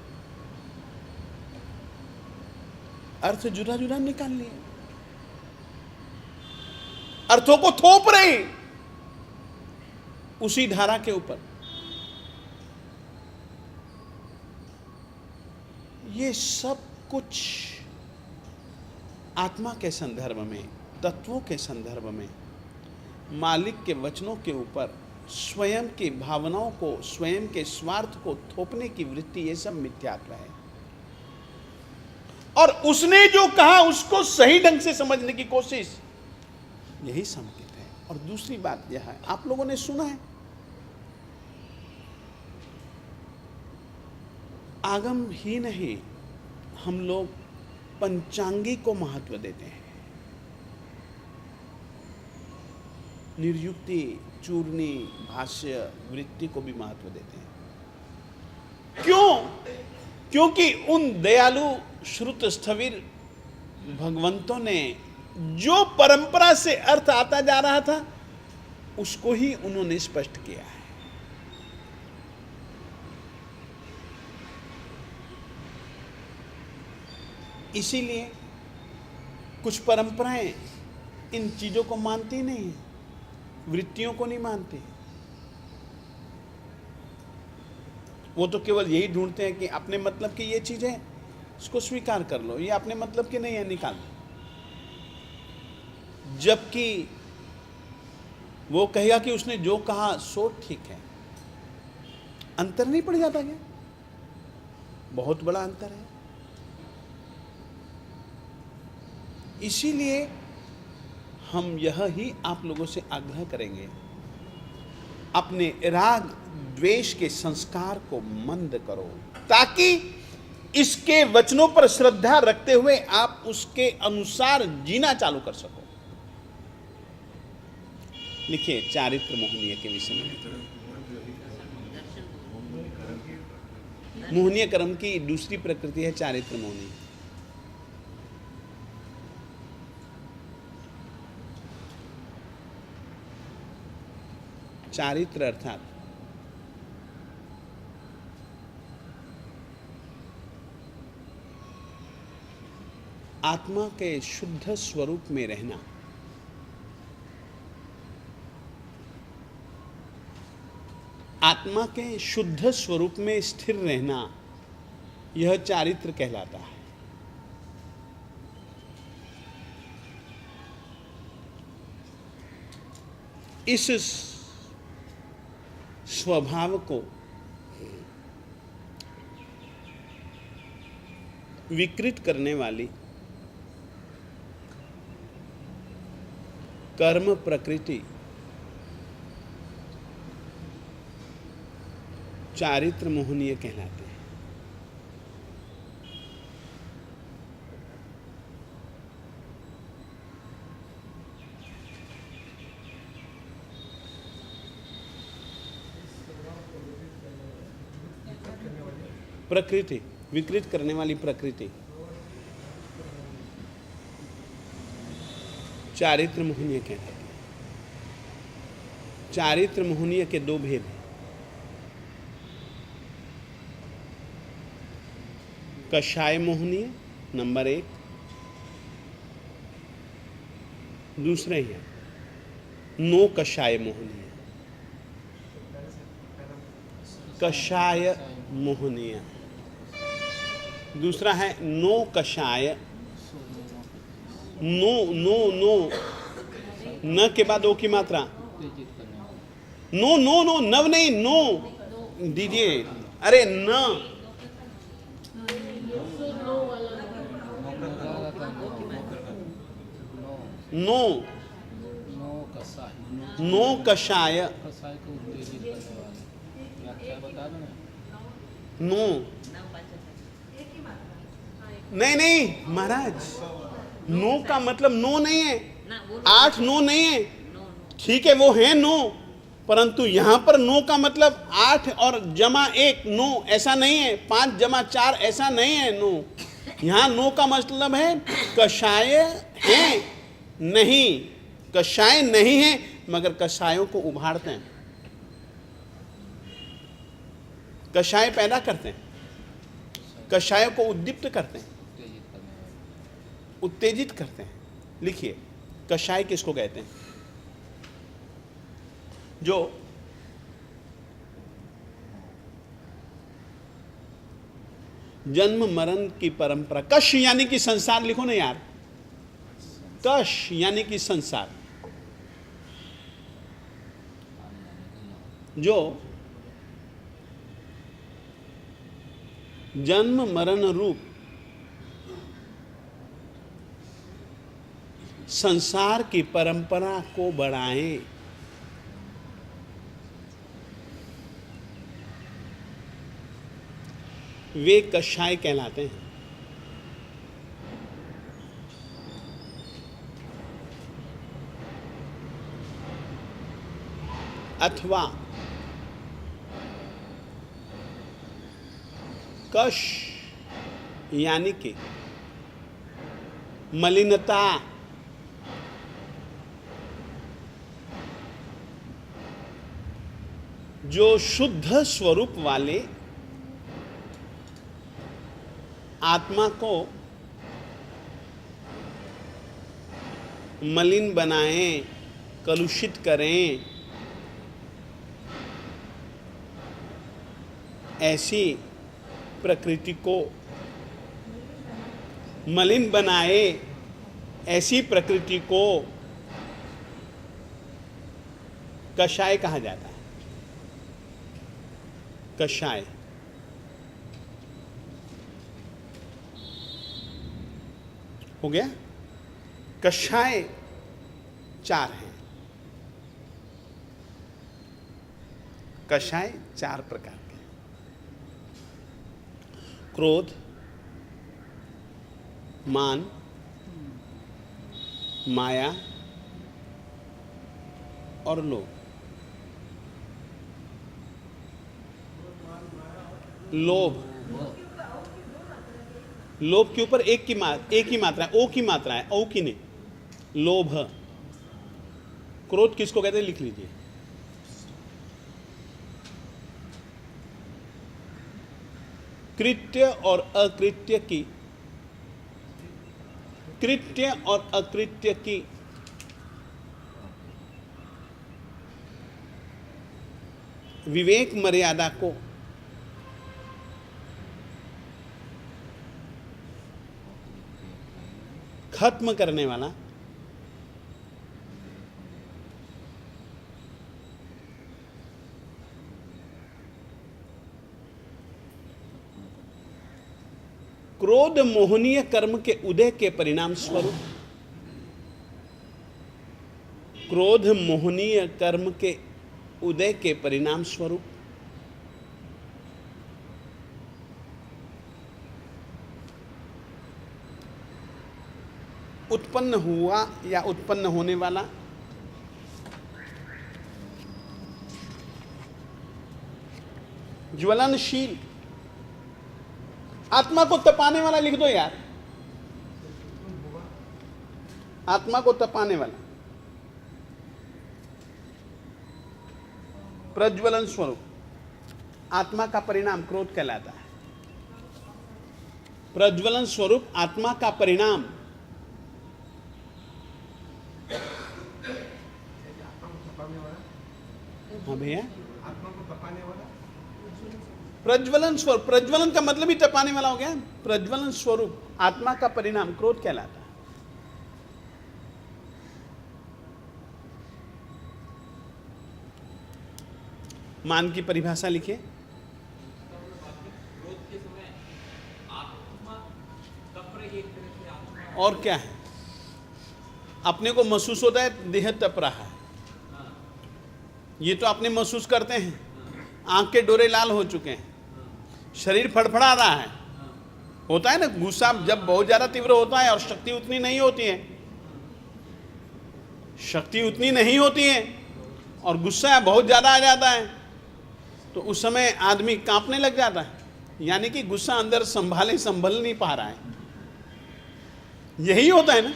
अर्थ जुदा जुदा निकाल लिए, अर्थों को थोप रहे उसी धारा के ऊपर। ये सब कुछ आत्मा के संदर्भ में, तत्वों के संदर्भ में, मालिक के वचनों के ऊपर स्वयं की भावनाओं को, स्वयं के स्वार्थ को थोपने की वृत्ति, ये सब मिथ्यात्व है। और उसने जो कहा उसको सही ढंग से समझने की कोशिश, यही संकेत है। और दूसरी बात यह है, आप लोगों ने सुना है, आगम ही नहीं, हम लोग पंचांगी को महत्व देते हैं। निर्युक्ति, चूर्णी, भाष्य, वृत्ति को भी महत्व देते हैं। क्यों? क्योंकि उन दयालु श्रुत स्थविर भगवंतों ने जो परंपरा से अर्थ आता जा रहा था उसको ही उन्होंने स्पष्ट किया है। इसीलिए कुछ परंपराएं इन चीजों को मानती नहीं है, वृत्तियों को नहीं मानती। वो तो केवल यही ढूंढते हैं कि अपने मतलब की ये चीज़ है, इसको स्वीकार कर लो, ये अपने मतलब की नहीं है, निकाल लो। जबकि वो कहेगा कि उसने जो कहा सो ठीक है। अंतर नहीं पड़ जाता क्या? बहुत बड़ा अंतर है। इसीलिए हम यह ही आप लोगों से आग्रह करेंगे, अपने राग द्वेष के संस्कार को मंद करो, ताकि इसके वचनों पर श्रद्धा रखते हुए आप उसके अनुसार जीना चालू कर सको। लिखिए चारित्र मोहनीय के विषय में। मोहनीय कर्म की दूसरी प्रकृति है चारित्र मोहनीय। चारित्र अर्थात आत्मा के शुद्ध स्वरूप में रहना, आत्मा के शुद्ध स्वरूप में स्थिर रहना, यह चारित्र कहलाता है। इस स्वभाव को विकृत करने वाली कर्म प्रकृति चारित्र मोहनीय कहलाते हैं। प्रकृति विकृत करने वाली प्रकृति चारित्र मोहनीय कहलाती है। चारित्र मोहनीय के दो भेद हैं। कषाय मोहनीय नंबर 1, दूसरे हैं नो कषाय मोहनीय। कषाय मोहनीय दूसरा है नो कषाय। नो नो नो न के बाद ओ की मात्रा, नो नो नो नव नहीं, नो दीजिए, अरे न नो नो कषाय नो नहीं नहीं महाराज, नो का मतलब नो नहीं है, 8 नो नहीं है, ठीक है वो है नो, परंतु यहां पर नो का मतलब 8 और जमा 1 नो ऐसा नहीं है, 5 जमा 4 ऐसा नहीं है नो। यहां नो का मतलब है कषाय है नहीं, कषाय नहीं है मगर कषायों को उभारते हैं, कषाय पैदा करते हैं, कषायों को उद्दीप्त करते हैं, उत्तेजित करते हैं। लिखिए कषाय किसको कहते हैं? जो जन्म मरण की परंपरा, कश यानी कि संसार, लिखो ना यार, कश यानी कि संसार, जो जन्म मरण रूप संसार की परंपरा को बढ़ाएं, वे कषाय कहलाते हैं। अथवा कश यानी कि मलिनता, जो शुद्ध स्वरूप वाले आत्मा को मलिन बनाएं, कलुषित करें, ऐसी प्रकृति को मलिन बनाए, ऐसी प्रकृति को कषाय कहा जाता है। कषाय हो गया। कषाय 4 हैं। कषाय 4 प्रकार के हैं। क्रोध, मान, माया और लोभ। लोभ के ऊपर एक ही मात्रा है, ओ की मात्रा है, औ की नहीं। लोभ। क्रोध किसको कहते हैं, लिख लीजिए। कृत्य और अकृत्य की, कृत्य और अकृत्य की विवेक मर्यादा को खत्म करने वाला क्रोध मोहनीय कर्म के उदय के परिणाम स्वरूप, क्रोध मोहनीय कर्म के उदय के परिणाम स्वरूप उत्पन्न हुआ या उत्पन्न होने वाला ज्वलनशील, आत्मा को तपाने वाला लिख दो यार, आत्मा को तपाने वाला प्रज्वलन स्वरूप, आत्मा का परिणाम क्रोध कहलाता है। प्रज्वलन स्वरूप आत्मा का परिणाम हाँ भैया, आत्मा को तपाने वाला प्रज्वलन स्वरूप, प्रज्वलन का मतलब ही तपाने वाला हो गया। प्रज्वलन स्वरूप आत्मा का परिणाम क्रोध कहलाता है। मान की परिभाषा लिखिए। और क्या है, अपने को महसूस होता है देह तप रहा है, ये तो अपने महसूस करते हैं। आंख के डोरे लाल हो चुके हैं, शरीर फड़फड़ा रहा है, होता है ना। गुस्सा जब बहुत ज्यादा तीव्र होता है और शक्ति उतनी नहीं होती है, शक्ति उतनी नहीं होती है और गुस्सा बहुत ज्यादा आ जाता है, तो उस समय आदमी कांपने लग जाता है, यानी कि गुस्सा अंदर संभल नहीं पा रहा है। यही होता है ना।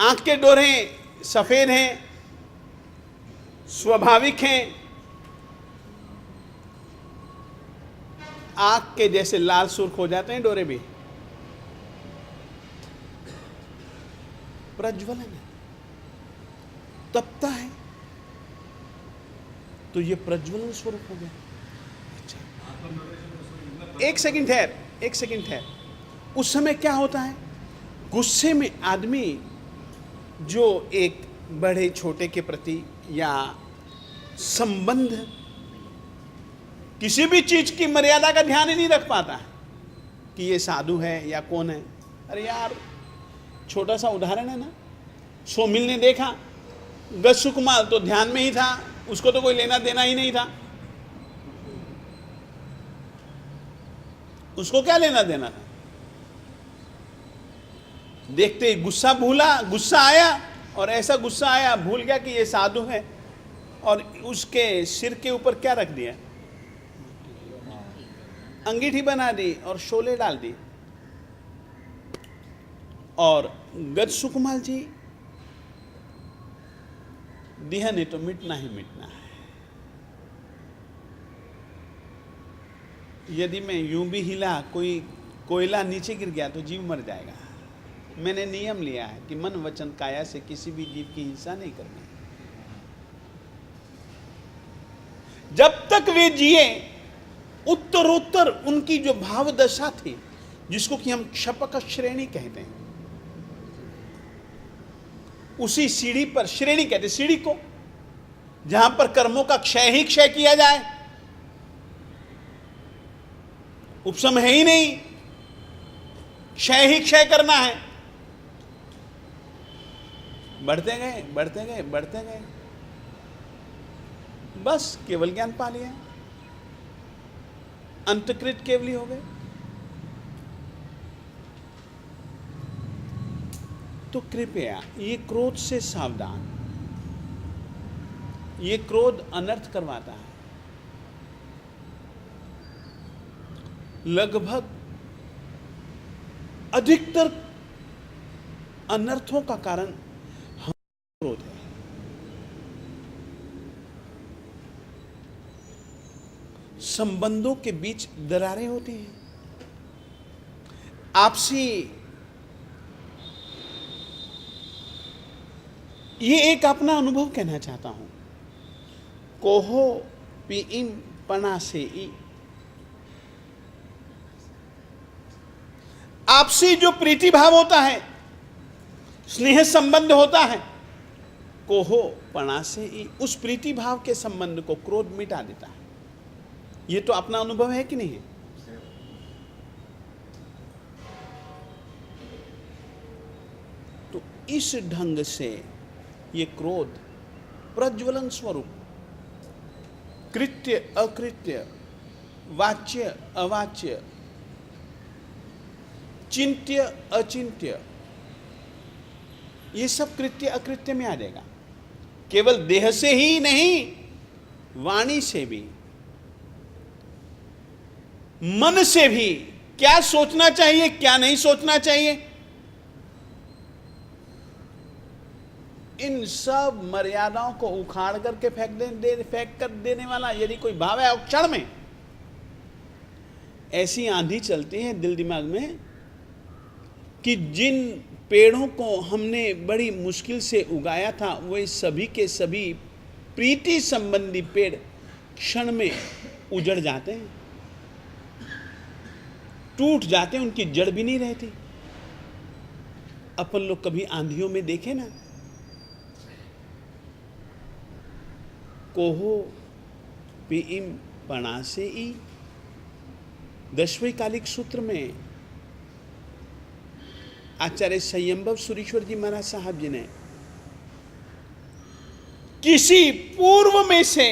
आंख के डोरे सफेद हैं, स्वाभाविक हैं, आंख के जैसे लाल सुर्ख हो जाते हैं डोरे भी, प्रज्वलन है, तपता है, तो ये प्रज्वलन स्वरूप हो गया। अच्छा, एक सेकंड ठहर। उस समय क्या होता है, गुस्से में आदमी जो एक बड़े छोटे के प्रति या संबंध, किसी भी चीज की मर्यादा का ध्यान ही नहीं रख पाता है कि ये साधु है या कौन है। अरे यार, छोटा सा उदाहरण है ना, सोमिल ने देखा गज सुकुमार तो ध्यान में ही था, उसको तो कोई लेना देना ही नहीं था, उसको क्या लेना देना था। देखते ही गुस्सा आया, और ऐसा गुस्सा आया भूल गया कि ये साधु है, और उसके सिर के ऊपर क्या रख दिया, अंगीठी बना दी और शोले डाल दी। और गज सुकुमार जी, दिया ने तो मिटना ही मिटना है। यदि मैं यूं भी हिला, कोई कोयला नीचे गिर गया तो जीव मर जाएगा। मैंने नियम लिया है कि मन वचन काया से किसी भी जीव की हिंसा नहीं करनी। जब तक वे जिए उत्तरोत्तर उनकी जो भाव दशा थी, जिसको कि हम क्षपक श्रेणी कहते हैं, उसी सीढ़ी पर, श्रेणी कहते सीढ़ी को, जहां पर कर्मों का क्षय ही क्षय किया जाए, उपशम है ही नहीं, क्षय ही क्षय करना है। बढ़ते गए बढ़ते गए बढ़ते गए, बस केवल ज्ञान पा लिया, अंतकृत केवली हो गए। तो कृपया ये क्रोध से सावधान, ये क्रोध अनर्थ करवाता है। लगभग अधिकतर अनर्थों का कारण हम क्रोध है। संबंधों के बीच दरारें होती हैं, आपसी, ये एक अपना अनुभव कहना चाहता हूं। कोहो पीम पना से ई, आपसी जो प्रीति भाव होता है, स्नेह संबंध होता है, कोहो पना से ई, उस प्रीति भाव के संबंध को क्रोध मिटा देता है। ये तो अपना अनुभव है कि नहीं है? तो इस ढंग से ये क्रोध प्रज्वलन स्वरूप, कृत्य अकृत्य, वाच्य अवाच्य, चिंत्य अचिंत्य, ये सब कृत्य अकृत्य में आ जाएगा। केवल देह से ही नहीं, वाणी से भी, मन से भी, क्या सोचना चाहिए क्या नहीं सोचना चाहिए, इन सब मर्यादाओं को उखाड़ करके फेंक कर देने वाला यदि कोई भाव है, क्षण में ऐसी आंधी चलती है दिल दिमाग में कि जिन पेड़ों को हमने बड़ी मुश्किल से उगाया था, वे सभी के सभी प्रीति संबंधी पेड़ क्षण में उजड़ जाते हैं, टूट जाते हैं, उनकी जड़ भी नहीं रहती। अपन लोग कभी आंधियों में देखे ना, कोहो पीम पना से ई, 10वें कालिक सूत्र में आचार्य संयंभव सुरेश्वर जी महाराज साहब जी ने किसी पूर्व में से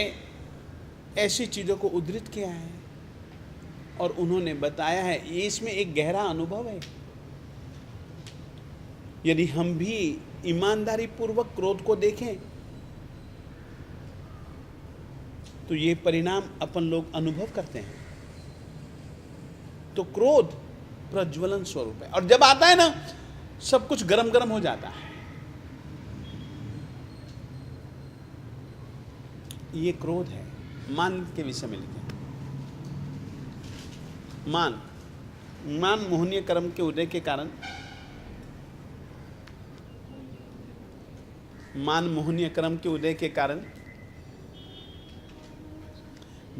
ऐसी चीजों को उद्धृत किया है और उन्होंने बताया है, ये इसमें एक गहरा अनुभव है। यदि हम भी ईमानदारी पूर्वक क्रोध को देखें तो ये परिणाम अपन लोग अनुभव करते हैं। तो क्रोध प्रज्वलन स्वरूप है, और जब आता है ना, सब कुछ गरम गरम हो जाता है। ये क्रोध है। मान के विषय में लिखे, मान मोहनीय कर्म के उदय के कारण, मान मोहनीय कर्म के उदय के कारण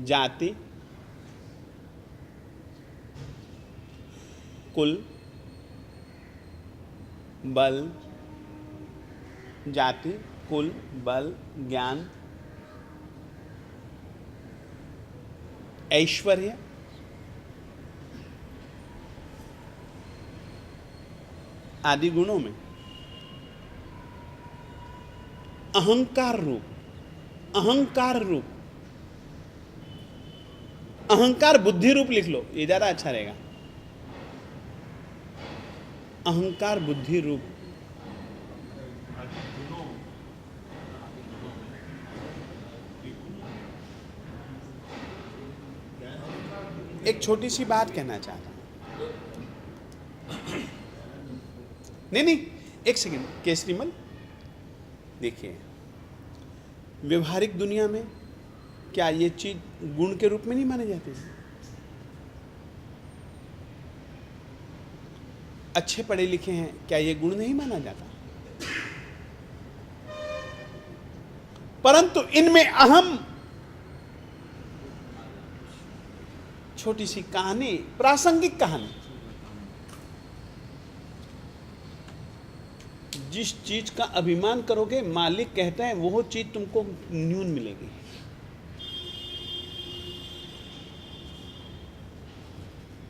जाति, कुल, बल, जाति, कुल, बल, ज्ञान, ऐश्वर्य, आदि गुणों में अहंकार रूप, अहंकार बुद्धि रूप लिख लो, ये ज्यादा अच्छा रहेगा। अहंकार बुद्धि रूप, एक छोटी सी बात कहना चाहता हूं। नहीं, एक सेकंड केसरीमल, देखिए व्यवहारिक दुनिया में क्या ये चीज गुण के रूप में नहीं माने जाते? अच्छे पढ़े लिखे हैं, क्या ये गुण नहीं माना जाता? परंतु इनमें अहम छोटी सी कहानी, प्रासंगिक कहानी। जिस चीज का अभिमान करोगे मालिक कहता है वो चीज तुमको न्यून मिलेगी।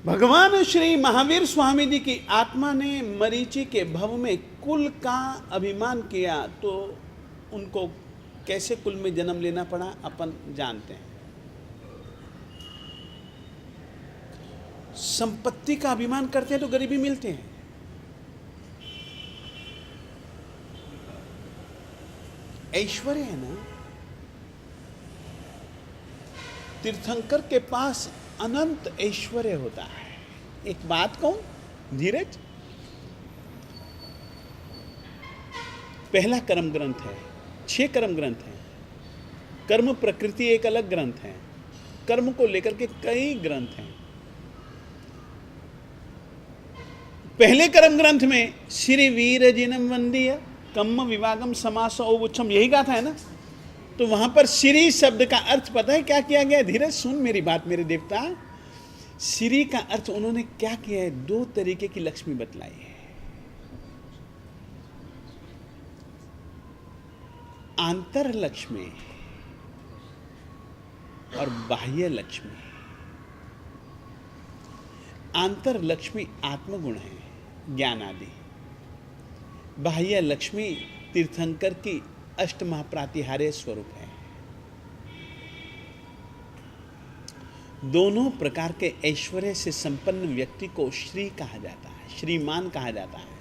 भगवान श्री महावीर स्वामी जी की आत्मा ने मरीचि के भव में कुल का अभिमान किया तो उनको कैसे कुल में जन्म लेना पड़ा अपन जानते हैं। संपत्ति का अभिमान करते हैं तो गरीबी मिलते हैं। ऐश्वर्य है ना, तीर्थंकर के पास अनंत ऐश्वर्य होता है। एक बात कहूं धीरज, पहला कर्म ग्रंथ है, 6 कर्म ग्रंथ हैं। कर्म प्रकृति एक अलग ग्रंथ है, कर्म को लेकर के कई ग्रंथ हैं। पहले कर्म ग्रंथ में श्री वीर जिनम वंदीय कम्म विवागम समास औवुच्छम, यही गाथा है ना। तो वहां पर श्री शब्द का अर्थ पता है क्या किया गया? धीरज सुन मेरी बात मेरे देवता। श्री का अर्थ उन्होंने क्या किया है? 2 तरीके की लक्ष्मी बतलाई है। आंतर लक्ष्मी और बाह्य लक्ष्मी। आंतर लक्ष्मी आत्मगुण है, ज्ञान आदि। बाह्य लक्ष्मी तीर्थंकर की अष्टमहाप्रातिहार्य स्वरूप है। दोनों प्रकार के ऐश्वर्य से संपन्न व्यक्ति को श्री कहा जाता है, श्रीमान कहा जाता है।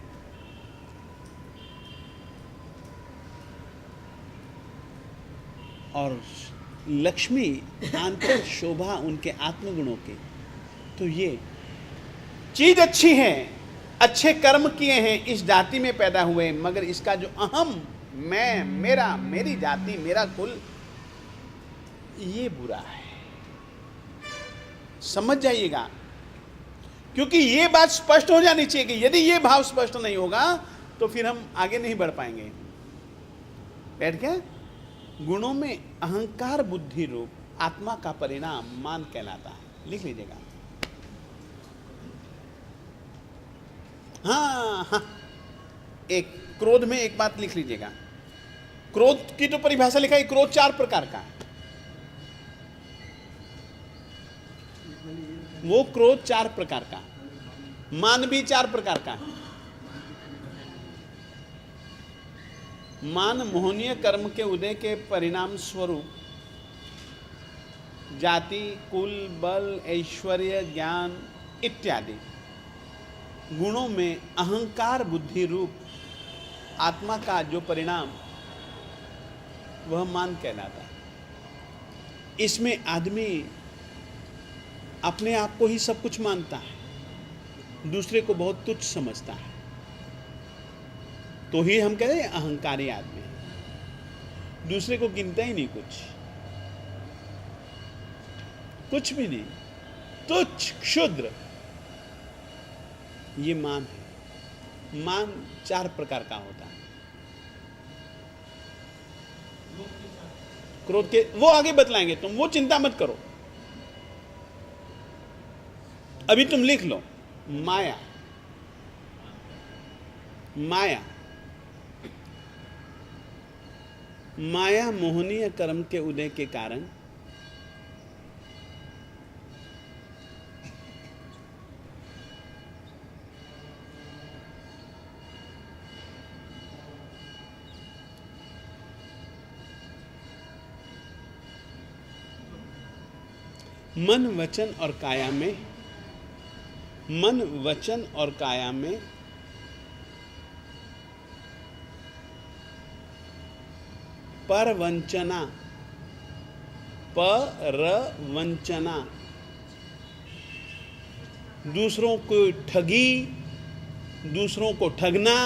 और लक्ष्मी आंतर शोभा उनके आत्मगुणों की। तो ये चीज अच्छी है, अच्छे कर्म किए हैं, इस जाति में पैदा हुए, मगर इसका जो अहम मैं, मेरा, मेरी जाति, मेरा कुल, ये बुरा है। समझ जाइएगा, क्योंकि ये बात स्पष्ट हो जानी चाहिए कि यदि ये भाव स्पष्ट नहीं होगा तो फिर हम आगे नहीं बढ़ पाएंगे। बैठ गया? गुणों में अहंकार बुद्धि रूप आत्मा का परिणाम मान कहलाता है। लिख लीजिएगा। हाँ, एक क्रोध में एक बात लिख लीजिएगा। क्रोध की तो परिभाषा लिखा है, क्रोध 4 प्रकार का। वो क्रोध 4 प्रकार का, मान भी 4 प्रकार का। मान मोहनीय कर्म के उदय के परिणाम स्वरूप जाति, कुल, बल, ऐश्वर्य, ज्ञान इत्यादि गुणों में अहंकार बुद्धि रूप आत्मा का जो परिणाम, वह मान कहलाता है। इसमें आदमी अपने आप को ही सब कुछ मानता है, दूसरे को बहुत तुच्छ समझता है, तो ही हम कहते हैं अहंकारी आदमी। दूसरे को गिनता ही नहीं, कुछ भी नहीं, तुच्छ, क्षुद्र। ये मान है। मान 4 प्रकार का होता है। क्रोध के वो आगे बतलाएंगे, तुम वो चिंता मत करो। अभी तुम लिख लो माया। माया, माया मोहनीय कर्म के उदय के कारण मन वचन और काया में, मन वचन और काया में परवंचना, परवंचना, दूसरों को ठगी, दूसरों को ठगना,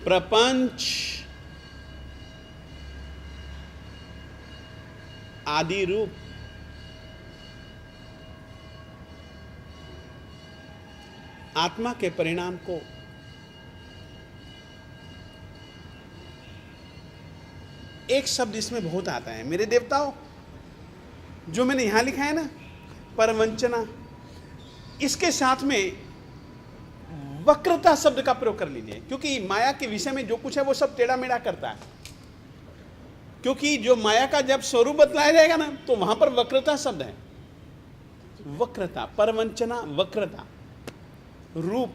प्रपंच आदि रूप आत्मा के परिणाम को एक शब्द इसमें बहुत आता है, मेरे देवताओं, जो मैंने यहां लिखा है ना, परवंचना, इसके साथ में वक्रता शब्द का प्रयोग कर लीजिए, क्योंकि माया के विषय में जो कुछ है वो सब टेढ़ा मेढ़ा करता है। क्योंकि जो माया का जब स्वरूप बतलाया जाएगा ना, तो वहां पर वक्रता शब्द है। वक्रता, परवंचना, वक्रता, रूप,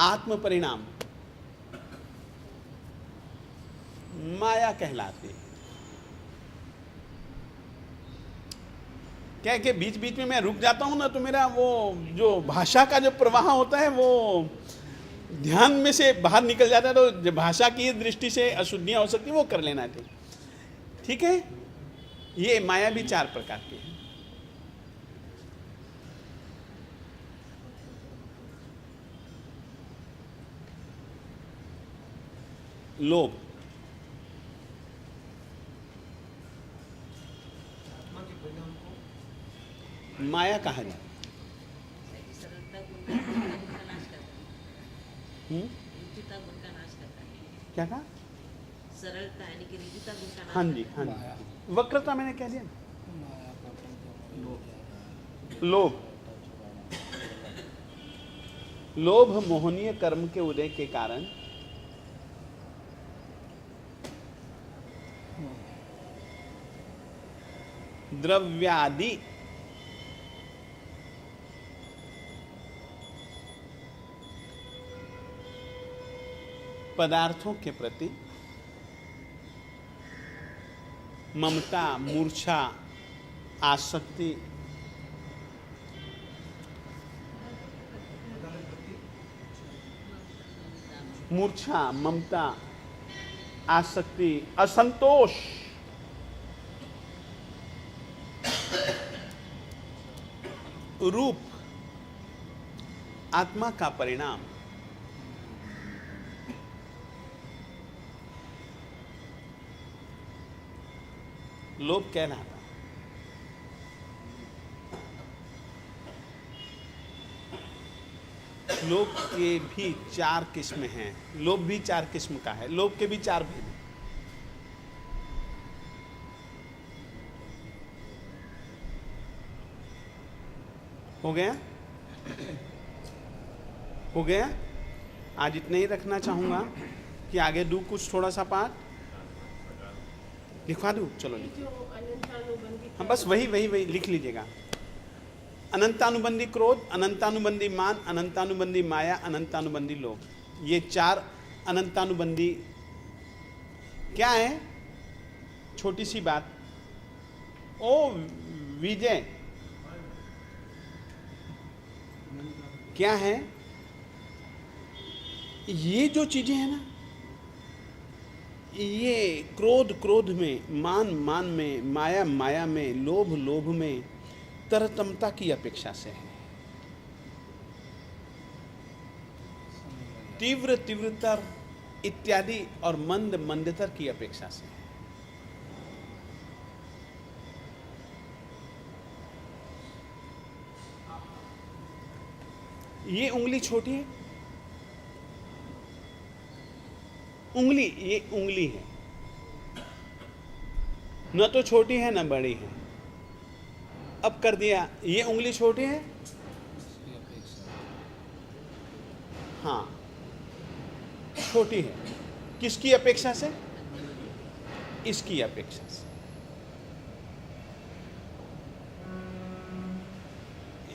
आत्म परिणाम, माया कहलाती है। क्या है कि बीच बीच में मैं रुक जाता हूं ना, तो मेरा वो जो भाषा का जो प्रवाह होता है वो ध्यान में से बाहर निकल जाता है, तो जो भाषा की दृष्टि से अशुद्धियां हो सकती है वो कर लेना चाहिए। ठीक है, ये माया भी 4 प्रकार की है। लोभ, आत्मा के परिणाम को माया कहा जाता है। सरलता गुण का नाश करता है, रुचिता गुण का नाश करता है। क्या कहा? सरलता यानी कि रुचिता गुण का नाश हाँ जी, करता है। हाँ जी, वक्रता मैंने कह दिया ना। लोभ, लोभ मोहनीय कर्म के उदय के कारण द्रव्यादि पदार्थों के प्रति ममता, मूर्छा, आसक्ति, मूर्छा, ममता, आसक्ति, असंतोष, रूप, आत्मा का परिणाम, लोभ कह रहा था। लोभ के भी 4 किस्म हैं। लोभ भी 4 किस्म का है। लोभ के भी 4 भेद हैं। हो गया? हो गया? आज इतना ही रखना चाहूंगा कि आगे दूं कुछ थोड़ा सा पाठ लिखवा दूं। चलो लिखिए। हाँ, बस वही लिख लीजिएगा। अनंतानुबंधी क्रोध, अनंतानुबंधी मान, अनंतानुबंधी माया, अनंतानुबंधी लोभ। ये 4 अनंतानुबंधी क्या है? छोटी सी बात। ओ विजय, क्या है? ये जो चीजें हैं ना, ये क्रोध क्रोध में, मान मान में, माया माया में, लोभ लोभ में तरतमता की अपेक्षा से है। तीव्र तीव्रतर इत्यादि और मंद मंदतर की अपेक्षा से है। ये उंगली छोटी है, उंगली, ये उंगली है, न तो छोटी है न बड़ी है। अब कर दिया, ये उंगली छोटी है, हाँ छोटी है। किसकी अपेक्षा से? इसकी अपेक्षा से।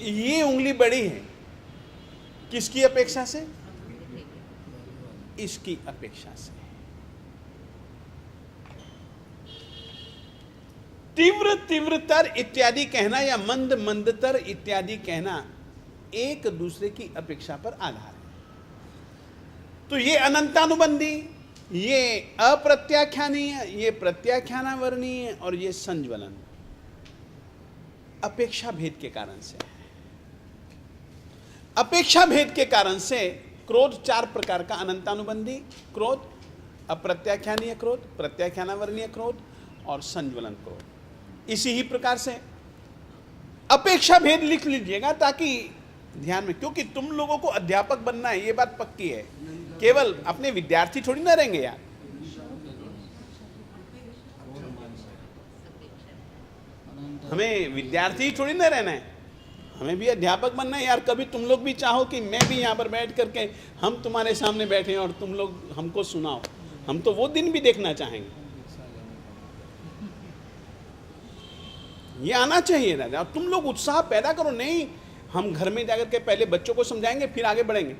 ये उंगली बड़ी है, किसकी अपेक्षा से? इसकी अपेक्षा से। तीव्र तीव्रतर इत्यादि कहना या मंद मंदतर इत्यादि कहना एक दूसरे की अपेक्षा पर आधार है। तो ये अनंतानुबंधी, ये अप्रत्याख्यानीय, ये प्रत्याख्यानावर्णीय और ये संज्वलन अपेक्षा भेद के कारण से। अपेक्षा भेद के कारण से क्रोध 4 प्रकार का अनंतानुबंधी क्रोध, अप्रत्याख्यानीय क्रोध, प्रत्याख्यानावर्णीय क्रोध और संज्वलन क्रोध। इसी ही प्रकार से अपेक्षा भेद लिख लीजिएगा ताकि ध्यान में, क्योंकि तुम लोगों को अध्यापक बनना है, ये बात पक्की है। केवल अपने विद्यार्थी थोड़ी ना रहेंगे यार। हमें विद्यार्थी थोड़ी ना रहना है, हमें भी अध्यापक बनना है यार। कभी तुम लोग भी चाहो कि मैं भी यहाँ पर बैठ करके हम तुम्हारे सामने बैठे और तुम लोग हमको सुनाओ, हम तो वो दिन भी देखना चाहेंगे। ये आना चाहिए राजा, और तुम लोग उत्साह पैदा करो। नहीं, हम घर में जाकर के पहले बच्चों को समझाएंगे फिर आगे बढ़ेंगे।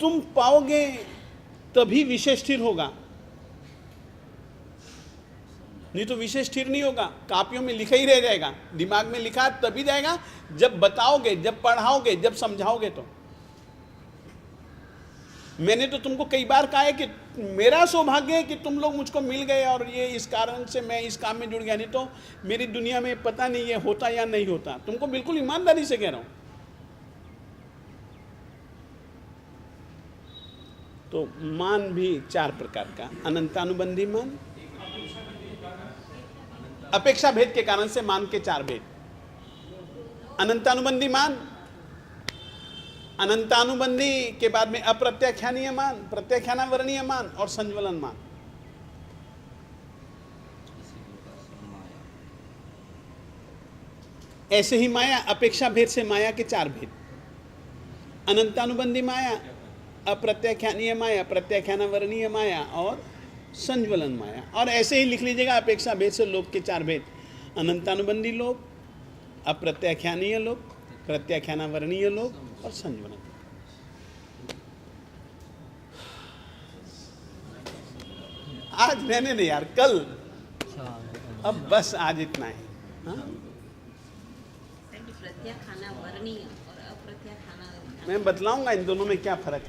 तुम पाओगे तभी विषय स्थिर होगा, नहीं तो विषय स्थिर नहीं होगा। कापियों में लिखा ही रह जाएगा, दिमाग में लिखा तभी जाएगा जब बताओगे, जब पढ़ाओगे, जब समझाओगे। तो मैंने तो तुमको कई बार कहा है कि मेरा सौभाग्य है कि तुम लोग मुझको मिल गए और ये इस कारण से मैं इस काम में जुड़ गया, नहीं तो मेरी दुनिया में पता नहीं ये होता या नहीं होता। तुमको बिल्कुल ईमानदारी से कह रहा हूं। तो मान भी 4 प्रकार का, अनंतानुबंधी मान, अपेक्षा भेद के कारण से मान के 4 भेद। अनंतानुबंधी मान, अनंतानुबंधी के बाद में अप्रत्याख्यानीय मान, प्रत्याख्यानावरणीय मान और संज्वलन मान। ऐसे ही माया, अपेक्षा भेद से माया के 4 भेद। अनंतानुबंधी माया, अप्रत्याख्यानीय माया, प्रत्याख्यानावरणीय माया और संज्वलन माया। और ऐसे ही लिख लीजिएगा अपेक्षा भेद से लोक के 4 भेद। अनंतानुबंधी लोक, अप्रत्याख्यानीय लोक, प्रत्याख्यानावरणीय लोक और संज्वलन। आज रहने दे यार, कल अब बस आज इतना ही। हाँ? प्रत्याख्यानावरणीय और अप्रत्याख्याना मैं बतलाऊंगा इन दोनों में क्या फर्क है।